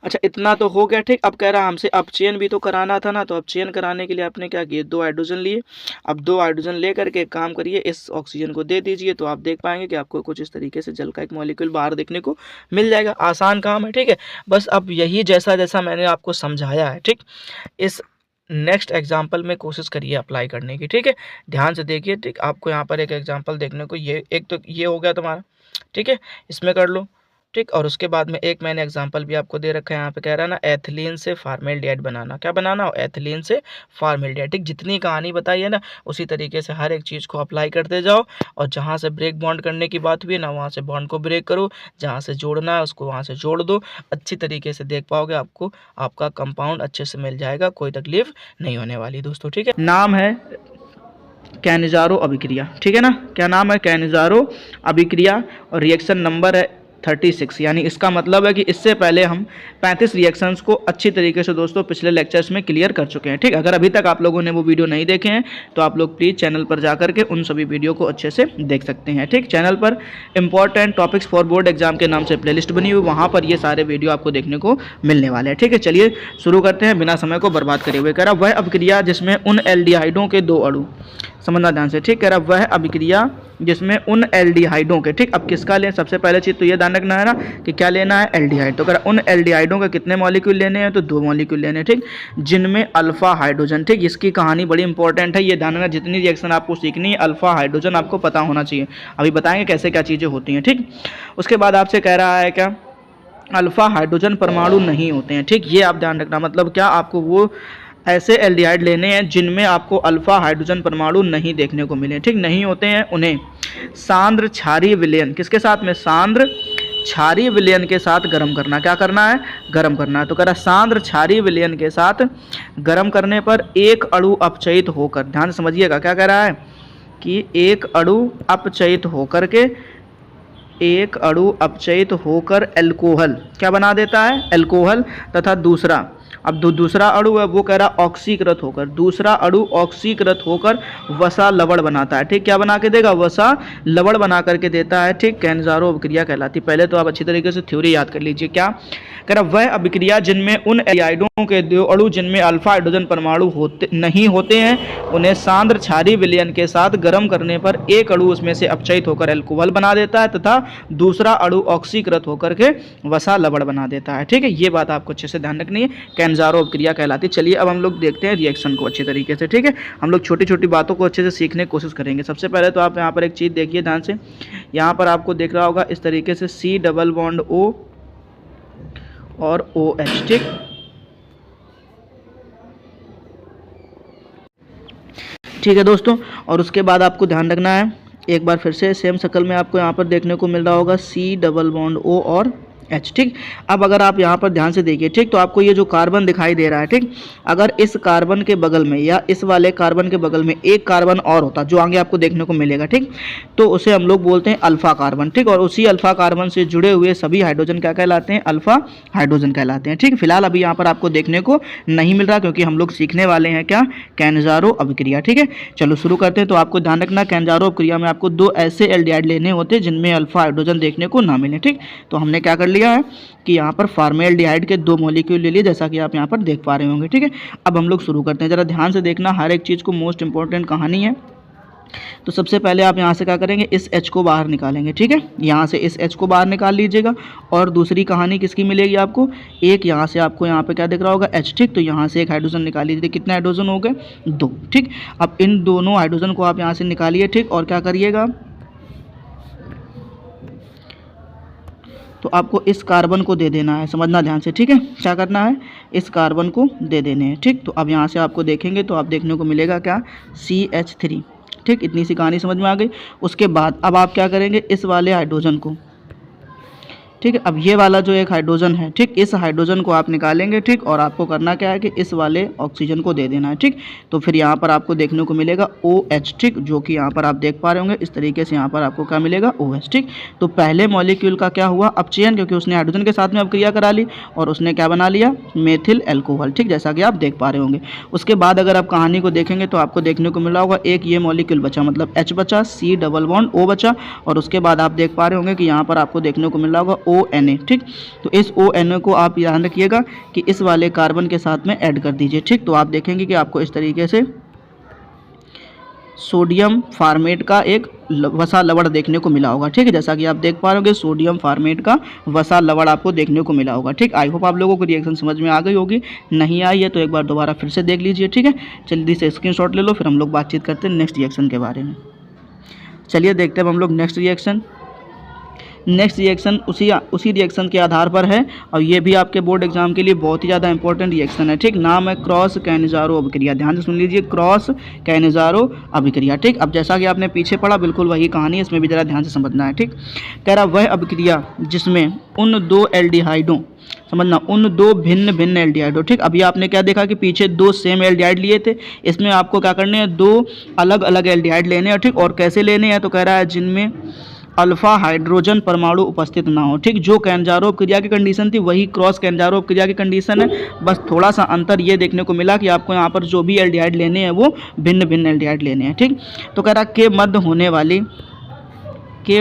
S1: अच्छा, इतना तो हो गया, ठीक। अब कह रहा हमसे अब चेन भी तो कराना था ना, तो अब चेन कराने के लिए आपने क्या किया, 2 हाइड्रोजन लिए। अब 2 हाइड्रोजन ले करके एक काम करिए, इस ऑक्सीजन को दे दीजिए, तो आप देख पाएंगे कि आपको कुछ इस तरीके से जल का एक मॉलिक्यूल बाहर देखने को मिल जाएगा। आसान काम है, ठीक है। बस अब यही जैसा जैसा मैंने आपको समझाया है, ठीक, इस नेक्स्ट एग्जाम्पल में कोशिश करिए अप्लाई करने की, ठीक है। ध्यान से देखिए, ठीक। आपको यहाँ पर एक एग्जाम्पल देखने को, ये एक तो ये हो गया तुम्हारा, ठीक है, इसमें कर लो, ठीक। और उसके बाद में एक मैंने एग्जांपल भी आपको दे रखा है, यहाँ पे कह रहा है ना एथिलीन से फॉर्मेल्डिहाइड बनाना, क्या बनाना हो, एथिलीन से फॉर्मेल्डिहाइड, ठीक। जितनी कहानी बताई है ना उसी तरीके से हर एक चीज़ को अप्लाई करते जाओ, और जहाँ से ब्रेक बॉन्ड करने की बात हुई है ना, वहाँ से बॉन्ड को ब्रेक करो, जहाँ से जोड़ना है उसको वहाँ से जोड़ दो। अच्छी तरीके से देख पाओगे, आपको आपका कंपाउंड अच्छे से मिल जाएगा, कोई तकलीफ नहीं होने वाली दोस्तों, ठीक है। नाम है कैनिजारो अभिक्रिया, ठीक है ना, क्या नाम है, कैनिजारो अभिक्रिया, और रिएक्शन नंबर है 36। यानी इसका मतलब है कि इससे पहले हम 35 रिएक्शंस को अच्छी तरीके से दोस्तों पिछले लेक्चर्स में क्लियर कर चुके हैं, ठीक। अगर अभी तक आप लोगों ने वो वीडियो नहीं देखे हैं तो आप लोग प्लीज़ चैनल पर जाकर के उन सभी वीडियो को अच्छे से देख सकते हैं, ठीक। चैनल पर important topics for board exam के नाम से प्लेलिस्ट बनी हुई, वहाँ पर ये सारे वीडियो आपको देखने को मिलने वाले हैं, ठीक है। चलिए शुरू करते हैं बिना समय को बर्बाद करे हुए। कह रहा वह अभिक्रिया जिसमें उन एल्डिहाइडों के 2 अणु, समझना ध्यान से, ठीक। कह रहा वह अभिक्रिया जिसमें उन एल्डिहाइडों के, ठीक। अब किसका लें, सबसे पहले चीज़ तो ये ध्यान रखना है ना कि क्या लेना है, एल्डिहाइड। तो कह उन एल्डिहाइडों के कितने मॉलिक्यूल लेने हैं, तो 2 मॉलिक्यूल लेने हैं, ठीक। जिनमें अल्फा हाइड्रोजन, ठीक। इसकी कहानी बड़ी इंपॉर्टेंट है, ये ध्यान रखना, जितनी रिएक्शन आपको सीखनी है अल्फा हाइड्रोजन आपको पता होना चाहिए। अभी बताएंगे कैसे क्या चीज़ें होती हैं, ठीक। उसके बाद आपसे कह रहा है क्या, अल्फा हाइड्रोजन परमाणु नहीं होते हैं, ठीक। ये आप ध्यान रखना, मतलब क्या, आपको वो ऐसे एल्डिहाइड लेने हैं जिनमें आपको अल्फा हाइड्रोजन परमाणु नहीं देखने को मिले, ठीक, नहीं होते हैं। उन्हें सांद्र क्षारीय विलयन, किसके साथ में, सांद्र क्षारीय विलयन के साथ गर्म करना, क्या करना है, गर्म करना है। तो कह रहा सांद्र क्षारीय विलयन के साथ गर्म करने पर एक अणु अपचयित होकर, ध्यान समझिएगा क्या कह रहा है कि एक अणु अपचयित होकर के, एक अणु अपचयित होकर एल्कोहल क्या बना देता है, एल्कोहल, तथा दूसरा अब दूसरा अणु है वो कह रहा ऑक्सीकृत होकर, दूसरा अणु ऑक्सीकृत होकर वसा लवण बनाता है। ठीक, क्या बना के देगा? वसा लवण बना करके देता है। ठीक, कैन्जारो अभिक्रिया कहलाती है। पहले तो आप अच्छी तरीके से थ्योरी याद कर लीजिए। क्या कह रहा? वह अभिक्रिया जिनमें उन एल्डिहाइडों के दो अणु जिनमें अल्फा हाइड्रोजन परमाणु नहीं होते हैं उन्हें सांद्र क्षारीय विलयन के साथ गर्म करने पर एक अणु उसमें से अपचयित होकर अल्कोहल बना देता है तथा दूसरा अणु ऑक्सीकृत होकर के वसा लवण बना देता है। ठीक है, ये बात आपको अच्छे से ध्यान रखनी है, कैन्जारो अभिक्रिया कहलाती है। चलिए अब हम लोग देखते हैं रिएक्शन को अच्छे तरीके से। ठीक है, हम लोग छोटी छोटी बातों को अच्छे से सीखने की कोशिश करेंगे। सबसे पहले तो आप यहाँ पर एक चीज़ देखिए ध्यान से, यहाँ पर आपको देख रहा होगा इस तरीके से C डबल बॉन्ड O और OH। ठीक, ठीक है दोस्तों, और उसके बाद आपको ध्यान रखना है एक बार फिर से सेम शक्ल में आपको यहाँ पर देखने को मिल रहा होगा C डबल बॉन्ड O और H। ठीक, अब अगर आप यहाँ पर ध्यान से देखिए, ठीक, तो आपको ये जो कार्बन दिखाई दे रहा है, ठीक, अगर इस कार्बन के बगल में या इस वाले कार्बन के बगल में एक कार्बन और होता जो आगे आपको देखने को मिलेगा, ठीक, तो उसे हम लोग बोलते हैं अल्फा कार्बन। ठीक, और उसी अल्फा कार्बन से जुड़े हुए सभी हाइड्रोजन क्या कहलाते हैं? अल्फा हाइड्रोजन कहलाते हैं। ठीक, फिलहाल अभी यहाँ पर आपको देखने को नहीं मिल रहा क्योंकि हम लोग सीखने वाले हैं क्या? कैन्जारो अभिक्रिया। ठीक है, चलो शुरू करते हैं। तो आपको ध्यान रखना कैन्जारो अभिक्रिया में आपको दो ऐसे एल्डिहाइड लेने होते हैं जिनमें अल्फा हाइड्रोजन देखने को ना मिले। ठीक, तो हमने क्या कर लिया है कि यहाँ पर फॉर्मेल्डिहाइड के दो मॉलिक्यूल ले लिए जैसा कि आप यहाँ पर देख पा रहे होंगे। ठीक है, अब हम लोग शुरू करते हैं। जरा ध्यान से देखना, हर एक चीज़ को मोस्ट इंपॉर्टेंट कहानी है। तो सबसे पहले आप यहाँ से क्या करेंगे? इस H को बाहर निकालेंगे। ठीक है, यहाँ से इस H को बाहर निकाल लीजिएगा और दूसरी कहानी किसकी मिलेगी आपको? एक यहाँ से आपको यहाँ पे क्या दिख रहा होगा? H। ठीक, तो यहाँ से एक हाइड्रोजन निकाल लीजिए। कितने हाइड्रोजन हो गए? 2। ठीक, अब इन दोनों हाइड्रोजन को आप यहाँ से निकालिए। ठीक, और क्या करिएगा? तो आपको इस कार्बन को दे देना है, समझना ध्यान से। ठीक है, क्या करना है? इस कार्बन को दे देने हैं। ठीक, तो अब यहाँ से आपको देखेंगे तो आप देखने को मिलेगा क्या? CH3। ठीक, इतनी सी कहानी समझ में आ गई। उसके बाद अब आप क्या करेंगे? इस वाले हाइड्रोजन को, ठीक है, अब ये वाला जो एक हाइड्रोजन है, ठीक, इस हाइड्रोजन को आप निकालेंगे। ठीक, और आपको करना क्या है कि इस वाले ऑक्सीजन को दे देना है। ठीक, तो फिर यहाँ पर आपको देखने को मिलेगा OH। ठीक, जो कि यहाँ पर आप देख पा रहे होंगे इस तरीके से यहाँ पर आपको क्या मिलेगा? OH। ठीक, तो पहले मॉलिक्यूल का क्या हुआ? अपचयन, क्योंकि उसने हाइड्रोजन के साथ में अपक्रिया करा ली और उसने क्या बना लिया? Methyl alcohol. ठीक, जैसा कि आप देख पा रहे होंगे। उसके बाद अगर आप कहानी को देखेंगे तो आपको देखने को मिल रहा होगा एक ये मॉलिक्यूल बचा, मतलब H बचा, C डबल बॉन्ड O बचा, और उसके बाद आप देख पा रहे होंगे कि यहाँ पर आपको देखने को मिल रहा होगा ONA। ठीक, तो इस ONA को आप ध्यान रखिएगा कि इस वाले कार्बन के साथ में ऐड कर दीजिए। ठीक, तो आप देखेंगे कि आपको इस तरीके से सोडियम फार्मेट का एक वसा लवण देखने को मिला होगा। ठीक है, जैसा कि आप देख पा रहे होंगे सोडियम फार्मेट का वसा लवण आपको देखने को मिला होगा। ठीक, आई होप आप लोगों को रिएक्शन समझ में आ गई होगी। नहीं आई है तो एक बार दोबारा फिर से देख लीजिए। ठीक है, जल्दी से स्क्रीनशॉट ले लो, फिर हम लोग बातचीत करते हैं नेक्स्ट रिएक्शन के बारे में। चलिए देखते हैं हम लोग नेक्स्ट रिएक्शन। नेक्स्ट रिएक्शन उसी रिएक्शन के आधार पर है और ये भी आपके बोर्ड एग्जाम के लिए बहुत ही ज़्यादा इंपॉर्टेंट रिएक्शन है। ठीक, नाम है क्रॉस कैनिजारो अभिक्रिया। ध्यान से सुन लीजिए, क्रॉस कैनिजारो अभिक्रिया। ठीक, अब जैसा कि आपने पीछे पढ़ा बिल्कुल वही कहानी, इसमें भी ज़रा ध्यान से समझना है। ठीक, कह रहा वह अभिक्रिया जिसमें उन दो एल्डिहाइडों, समझना, उन दो भिन्न भिन्न एल्डिहाइडों। ठीक, अभी आपने क्या देखा कि पीछे दो सेम एल्डिहाइड लिए थे, इसमें आपको क्या करने हैं? दो अलग अलग एल्डिहाइड लेने हैं। ठीक, और कैसे लेने हैं? तो कह रहा है जिनमें अल्फा हाइड्रोजन परमाणु उपस्थित ना हो। ठीक, जो कैन्जारो क्रिया की कंडीशन थी वही क्रॉस कैन्जारो क्रिया की कंडीशन है, बस थोड़ा सा अंतर ये देखने को मिला कि आपको यहाँ पर जो भी एल्डिहाइड लेने हैं वो भिन्न भिन्न एल्डिहाइड लेने हैं। ठीक, तो कह रहा के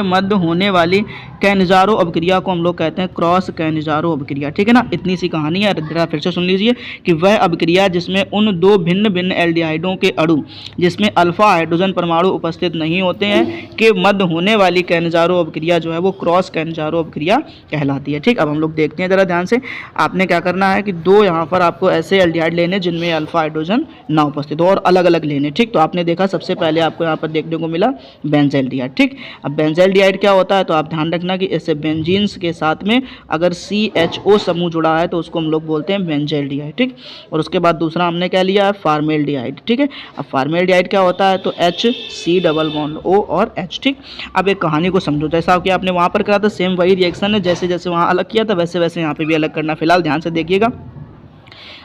S1: मध्य होने वाली कैनिजारो अभिक्रिया को हम लोग कहते हैं क्रॉस कैनिजारो अभिक्रिया। ठीक है ना, इतनी सी कहानी है। जरा फिर से सुन लीजिए कि वह अभिक्रिया जिसमें उन दो भिन्न भिन्न एल्डिहाइडों के अणु जिसमें अल्फा हाइड्रोजन परमाणु उपस्थित नहीं होते हैं के मध्य होने वाली कैनिजारो अभिक्रिया जो है वो क्रॉस कैनिजारो अभिक्रिया कहलाती है। ठीक, अब हम लोग देखते हैं जरा ध्यान से। आपने क्या करना है कि दो यहाँ पर आपको ऐसे एल्डिहाइड लेने जिनमें अल्फा हाइड्रोजन ना उपस्थित हो और अलग अलग लेने। ठीक, तो आपने देखा सबसे पहले आपको यहाँ पर देखने को मिला बेंजल्डिहाइड। ठीक, अब बेंजल्डिहाइड क्या होता है? तो आप ध्यान रखना कि इससे बेंजीन्स के साथ में अगर CHO समूह जुड़ा है तो उसको हम लोग बोलते हैं बेंजल्डिहाइड। ठीक, और उसके बाद दूसरा हमने क्या लिया है? फॉर्मेल्डिहाइड। ठीक है, अब फॉर्मेल्डिहाइड क्या होता है? तो H C double bond O और H। ठीक, अब एक कहानी को समझो, जैसा कि आपने वहाँ पर करा था सेम वही रिएक्शन है, जैसे जैसे वहाँ अलग किया था वैसे वैसे यहाँ पे भी अलग करना। फिलहाल ध्यान से देखिएगा।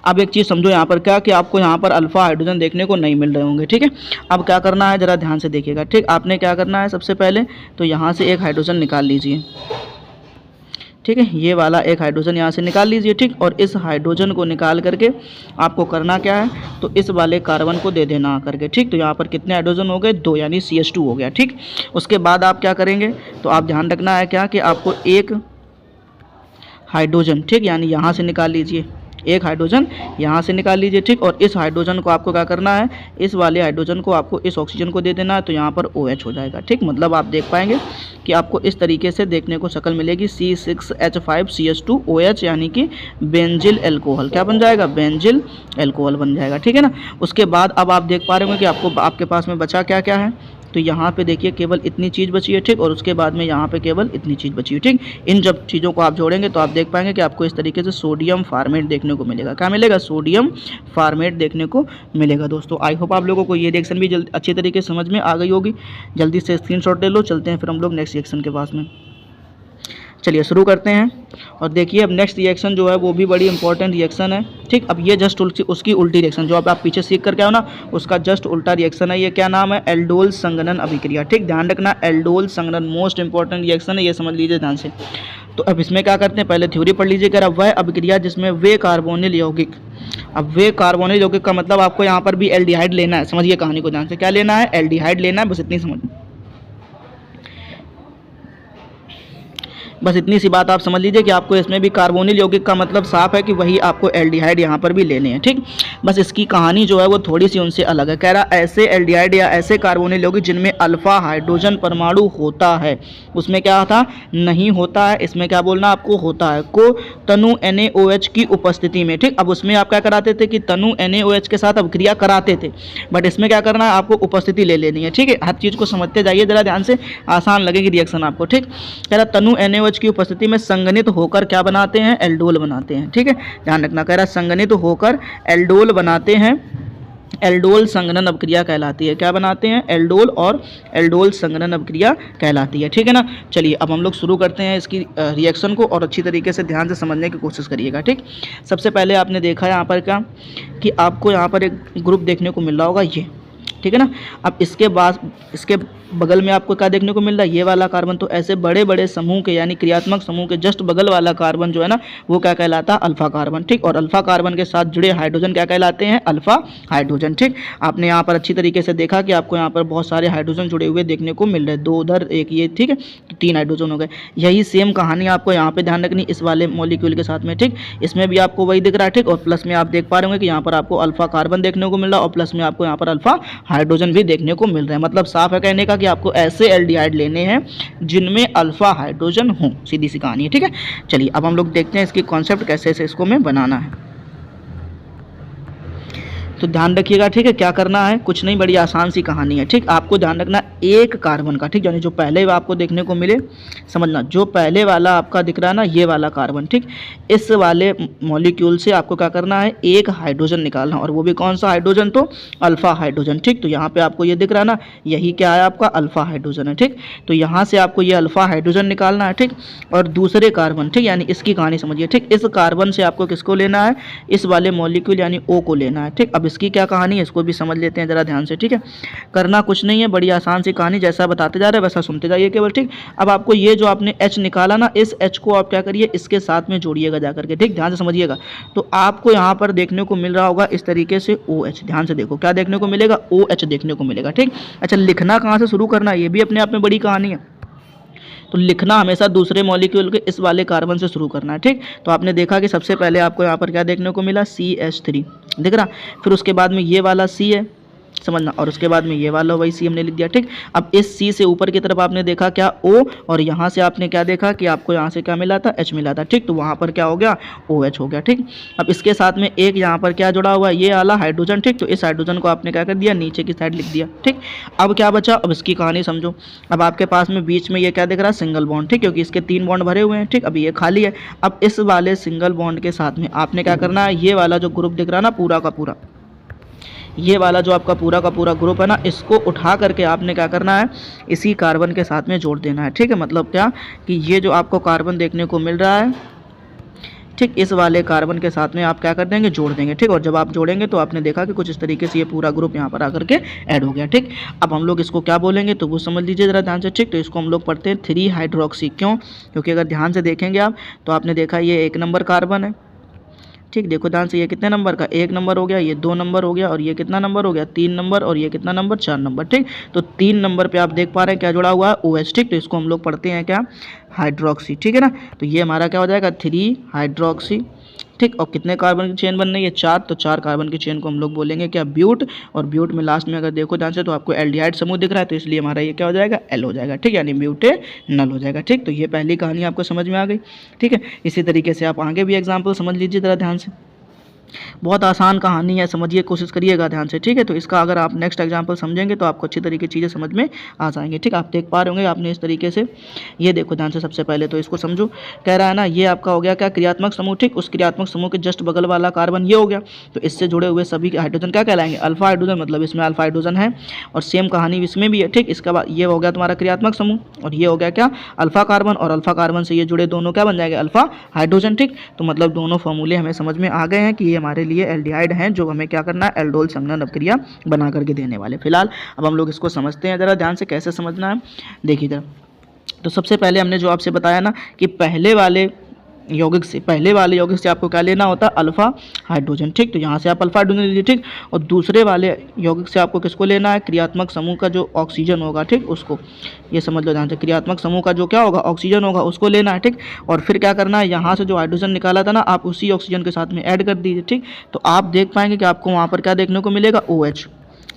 S1: अब एक चीज़ समझो यहाँ पर क्या कि आपको यहाँ पर अल्फा हाइड्रोजन देखने को नहीं मिल रहे होंगे। ठीक है, अब क्या करना है जरा ध्यान से देखिएगा। ठीक, आपने क्या करना है सबसे पहले तो यहाँ से एक हाइड्रोजन निकाल लीजिए। ठीक है, ये वाला एक हाइड्रोजन यहाँ से निकाल लीजिए। ठीक, और इस हाइड्रोजन को निकाल करके आपको करना क्या है, तो इस वाले कार्बन को दे देना करके। ठीक, तो यहाँ पर कितने हाइड्रोजन हो गए, 2, यानी CH2 हो गया। ठीक, उसके बाद आप क्या करेंगे, तो आप ध्यान रखना है क्या कि आपको एक हाइड्रोजन, ठीक, यानी यहाँ से निकाल लीजिए, एक हाइड्रोजन यहाँ से निकाल लीजिए। ठीक, और इस हाइड्रोजन को आपको क्या करना है, इस वाले हाइड्रोजन को आपको इस ऑक्सीजन को दे देना है, तो यहाँ पर OH हो जाएगा। ठीक, मतलब आप देख पाएंगे कि आपको इस तरीके से देखने को शक्ल मिलेगी, C6H5CH2OH, यानी कि बेंजिल एल्कोहल क्या बन जाएगा, बेंजिल एल्कोहल बन जाएगा। ठीक है ना। उसके बाद अब आप देख पा रहे होंगे कि आपको आपके पास में बचा क्या क्या है, तो यहाँ पे देखिए केवल इतनी चीज़ बची है। ठीक, और उसके बाद में यहाँ पे केवल इतनी चीज़ बची है। ठीक, इन जब चीज़ों को आप जोड़ेंगे तो आप देख पाएंगे कि आपको इस तरीके से सोडियम फार्मेट देखने को मिलेगा। क्या मिलेगा, सोडियम फार्मेट देखने को मिलेगा। दोस्तों आई होप आप लोगों को ये रिएक्शन भी अच्छी तरीके से समझ में आ गई होगी। जल्दी से स्क्रीनशॉट ले लो, चलते हैं फिर हम लोग नेक्स्ट रिएक्शन के पास में। चलिए शुरू करते हैं। और देखिए अब नेक्स्ट रिएक्शन जो है वो भी बड़ी इंपॉर्टेंट रिएक्शन है। ठीक, अब ये जस्ट उसकी उल्टी रिएक्शन जो अब आप पीछे सीख करके आओ ना, उसका जस्ट उल्टा रिएक्शन है। ये क्या नाम है, एल्डोल संघनन अभिक्रिया। ठीक, ध्यान रखना, एल्डोल संघनन मोस्ट इंपॉर्टेंट रिएक्शन है, ये समझ लीजिए ध्यान से। तो अब इसमें क्या करते हैं, पहले थ्योरी पढ़ लीजिए। कह वह अभिक्रिया जिसमें वे कार्बोनिल यौगिक, अब वे कार्बोनिल यौगिक का मतलब आपको यहाँ पर भी एल्डिहाइड लेना है। समझिए कहानी को ध्यान से, क्या लेना है, एल्डिहाइड लेना है, बस इतनी समझ, बस इतनी सी बात आप समझ लीजिए कि आपको इसमें भी कार्बोनिल यौगिक का मतलब साफ है कि वही आपको एल्डिहाइड यहाँ पर भी लेने हैं। ठीक, बस इसकी कहानी जो है वो थोड़ी सी उनसे अलग है। कह रहा ऐसे एल्डिहाइड या ऐसे कार्बोनिल यौगिक जिनमें अल्फा हाइड्रोजन परमाणु होता है, उसमें क्या था, नहीं होता है, इसमें क्या बोलना आपको, होता है, को तनु NaOH की उपस्थिति में। ठीक, अब उसमें आप क्या कराते थे कि तनु NaOH के साथ अभिक्रिया कराते थे, बट इसमें क्या करना है, आपको उपस्थिति ले लेनी है। ठीक है, हर चीज़ को समझते जाइए जरा ध्यान से, आसान लगेगी रिएक्शन आपको। ठीक, कह रहा तनु NaOH की उपस्थिति में संघनित होकर क्या बनाते हैं, एल्डोल बनाते हैं। ठीक है, ध्यान रखना, कह रहा संघनित होकर एल्डोल बनाते हैं, एल्डोल संघनन अभिक्रिया कहलाती है। क्या बनाते हैं, एल्डोल, और एल्डोल संघनन अभिक्रिया कहलाती है। ठीक है ना। चलिए अब हम लोग शुरू करते हैं इसकी रिएक्शन को, और अच्छी तरीके से ध्यान से समझने की कोशिश करिएगा। ठीक, सबसे पहले आपने देखा यहाँ पर क्या कि आपको यहाँ पर एक ग्रुप देखने को मिल रहा होगा, ये, ठीक है ना। अब इसके बाद इसके बगल में आपको क्या देखने को मिल रहा है, ये वाला कार्बन। तो ऐसे बड़े बड़े समूह के यानी क्रियात्मक समूह के जस्ट बगल वाला कार्बन जो है ना, वो क्या कहलाता है, अल्फा कार्बन। ठीक, और अल्फा कार्बन के साथ जुड़े हाइड्रोजन क्या कहलाते हैं, अल्फा हाइड्रोजन। ठीक, आपने यहाँ पर अच्छी तरीके से देखा कि आपको यहाँ पर बहुत सारे हाइड्रोजन जुड़े हुए देखने को मिल रहे हैं, 2 उधर 1 ये। ठीक है, तो 3 हाइड्रोजन हो गए। यही सेम कहानी आपको यहाँ पे ध्यान रखनी इस वाले मॉलिक्यूल के साथ में। ठीक, इसमें भी आपको वही दिख रहा है। ठीक, और प्लस में आप देख पा रहे होंगे कि यहाँ पर आपको अल्फा कार्बन देखने को मिल रहा है, और प्लस में आपको यहाँ पर अल्फा हाइड्रोजन भी देखने को मिल रहे हैं। मतलब साफ है कहने का कि आपको ऐसे एल्डिहाइड लेने हैं जिनमें अल्फा हाइड्रोजन हो, सीधी सी कहानी है। ठीक है, चलिए अब हम लोग देखते हैं इसकी कॉन्सेप्ट कैसे से इसको में बनाना है। तो ध्यान रखिएगा। ठीक है, क्या करना है, कुछ नहीं, बड़ी आसान सी कहानी है। ठीक, आपको ध्यान रखना एक कार्बन का, ठीक, यानी जो पहले आपको देखने को मिले, समझना, जो पहले वाला आपका दिख रहा है ना, ये वाला कार्बन। ठीक, इस वाले मॉलिक्यूल से आपको क्या करना है, एक हाइड्रोजन निकालना, और वो भी कौन सा हाइड्रोजन, तो अल्फा हाइड्रोजन। ठीक, तो यहाँ पे आपको ये दिख रहा है ना, यही क्या है, आपका अल्फा हाइड्रोजन है। ठीक, तो यहाँ से आपको ये अल्फा हाइड्रोजन निकालना है। ठीक, और दूसरे कार्बन, ठीक, यानी इसकी कहानी समझिए। ठीक, इस कार्बन से आपको किसको लेना है, इस वाले मॉलिक्यूल यानी O को लेना है। ठीक, अब इसकी क्या कहानी है, इसको भी समझ लेते हैं जरा ध्यान से। ठीक है, करना कुछ नहीं है, बड़ी आसान सी कहानी, जैसा बताते जा रहे हैं वैसा सुनते जाइए केवल। ठीक, अब आपको ये जो आपने H निकाला ना, इस H को आप क्या करिए, इसके साथ में जोड़िएगा जाकर के। ठीक, ध्यान से समझिएगा। तो आपको यहाँ पर देखने को मिल रहा होगा इस तरीके से OH, ध्यान से देखो क्या देखने को मिलेगा, OH देखने को मिलेगा। ठीक, अच्छा, लिखना कहाँ से शुरू करना है, ये भी अपने आप में बड़ी कहानी है। तो लिखना हमेशा दूसरे मॉलिक्यूल के इस वाले कार्बन से शुरू करना है। ठीक, तो आपने देखा कि सबसे पहले आपको यहाँ पर क्या देखने को मिला, CH3 दिख रहा, फिर उसके बाद में ये वाला C है, समझना, और उसके बाद में ये वाला वही C हमने लिख दिया। ठीक, अब इस C से ऊपर की तरफ आपने देखा क्या, O, और यहाँ से आपने क्या देखा कि आपको यहाँ से क्या मिला था, H मिला था। ठीक, तो वहाँ पर क्या हो गया, OH हो गया। ठीक, अब इसके साथ में एक यहाँ पर क्या जुड़ा हुआ है, ये वाला हाइड्रोजन। ठीक, तो इस हाइड्रोजन को आपने क्या कर दिया, नीचे की साइड लिख दिया। ठीक, अब क्या बचा, अब इसकी कहानी समझो। अब आपके पास में बीच में ये क्या दिख रहा है, सिंगल बॉन्ड। ठीक, क्योंकि इसके 3 बॉन्ड भरे हुए हैं। ठीक, अब ये खाली है। अब इस वाले सिंगल बॉन्ड के साथ में आपने क्या करना है, ये वाला जो ग्रुप दिख रहा है ना, पूरा का पूरा, ये वाला जो आपका पूरा का पूरा ग्रुप है ना, इसको उठा करके आपने क्या करना है, इसी कार्बन के साथ में जोड़ देना है। ठीक है, मतलब क्या कि ये जो आपको कार्बन देखने को मिल रहा है, ठीक, इस वाले कार्बन के साथ में आप क्या कर देंगे, जोड़ देंगे। ठीक, और जब आप जोड़ेंगे तो आपने देखा कि कुछ इस तरीके से ये पूरा ग्रुप यहाँ पर आकर के ऐड हो गया। ठीक, अब हम लोग इसको क्या बोलेंगे तो वो समझ लीजिए ज़रा ध्यान से। ठीक, तो इसको हम लोग पढ़ते हैं 3 हाइड्रोक्सी। क्यों? क्योंकि अगर ध्यान से देखेंगे आप तो आपने देखा ये 1 नंबर कार्बन है। ठीक, देखो ध्यान से, ये कितने नंबर का, 1 नंबर हो गया, ये 2 नंबर हो गया, और ये कितना नंबर हो गया, 3 नंबर, और ये कितना नंबर, 4 नंबर। ठीक, तो 3 नंबर पे आप देख पा रहे हैं क्या जुड़ा हुआ है, OH। ठीक, तो इसको हम लोग पढ़ते हैं क्या, हाइड्रोक्सी। ठीक है ना, तो ये हमारा क्या हो जाएगा, 3 हाइड्रोक्सी। ठीक, और कितने कार्बन की चेन बन रही है, 4, तो 4 कार्बन की चेन को हम लोग बोलेंगे क्या, ब्यूट। और ब्यूट में लास्ट में अगर देखो ध्यान से तो आपको एल्डिहाइड समूह दिख रहा है, तो इसलिए हमारा ये क्या हो जाएगा, एल हो जाएगा। ठीक, यानी ब्यूटेनल हो जाएगा। ठीक, तो ये पहली कहानी आपको समझ में आ गई। ठीक है, इसी तरीके से आप आगे भी एग्जाम्पल समझ लीजिए ज़रा ध्यान से। बहुत आसान कहानी है, समझिए, कोशिश करिएगा ध्यान से। ठीक है, तो इसका अगर आप नेक्स्ट एग्जांपल समझेंगे तो आपको अच्छी तरीके चीज़ें समझ में आ जाएंगे। ठीक, आप देख पा रहे होंगे आपने इस तरीके से, ये देखो ध्यान से, सबसे पहले तो इसको समझो। कह रहा है ना, ये आपका हो गया क्या, क्रियात्मक समूह। ठीक, उस क्रियात्मक समूह के जस्ट बगल वाला कार्बन ये हो गया, तो इससे जुड़े हुए सभी हाइड्रोजन क्या कहलाएंगे, अल्फा हाइड्रोजन, मतलब इसमें अल्फा हाइड्रोजन है। और सेम कहानी इसमें भी है। ठीक, इसके बाद ये हो गया तुम्हारा क्रियात्मक समूह, और ये हो गया क्या, अल्फा कार्बन, और अल्फा कार्बन से ये जुड़े दोनों क्या बन जाएंगे, अल्फा हाइड्रोजन। ठीक, तो मतलब दोनों फॉर्मूले हमें समझ में आ गए हैं कि ये हमारे लिए एल्डिहाइड हैं, जो हमें क्या करना है, एल्डोल संघनन अपक्रिया बना करके देने वाले। फिलहाल अब हम लोग इसको समझते हैं जरा ध्यान से, कैसे समझना है देखिए जरा। तो सबसे पहले हमने जो आपसे बताया ना कि पहले वाले यौगिक से आपको क्या लेना होता है, अल्फा हाइड्रोजन। ठीक, तो यहाँ से आप अल्फा हाइड्रोजन लीजिए। ठीक, और दूसरे वाले यौगिक से आपको किसको लेना है, क्रियात्मक समूह का जो ऑक्सीजन होगा। ठीक, उसको ये समझ लो ध्यान से, क्रियात्मक समूह का जो क्या होगा, ऑक्सीजन होगा, उसको लेना है। ठीक, और फिर क्या करना है, यहाँ से जो हाइड्रोजन निकाला था ना, आप उसी ऑक्सीजन के साथ में ऐड कर दीजिए। ठीक, तो आप देख पाएंगे कि आपको वहाँ पर क्या देखने को मिलेगा, OH।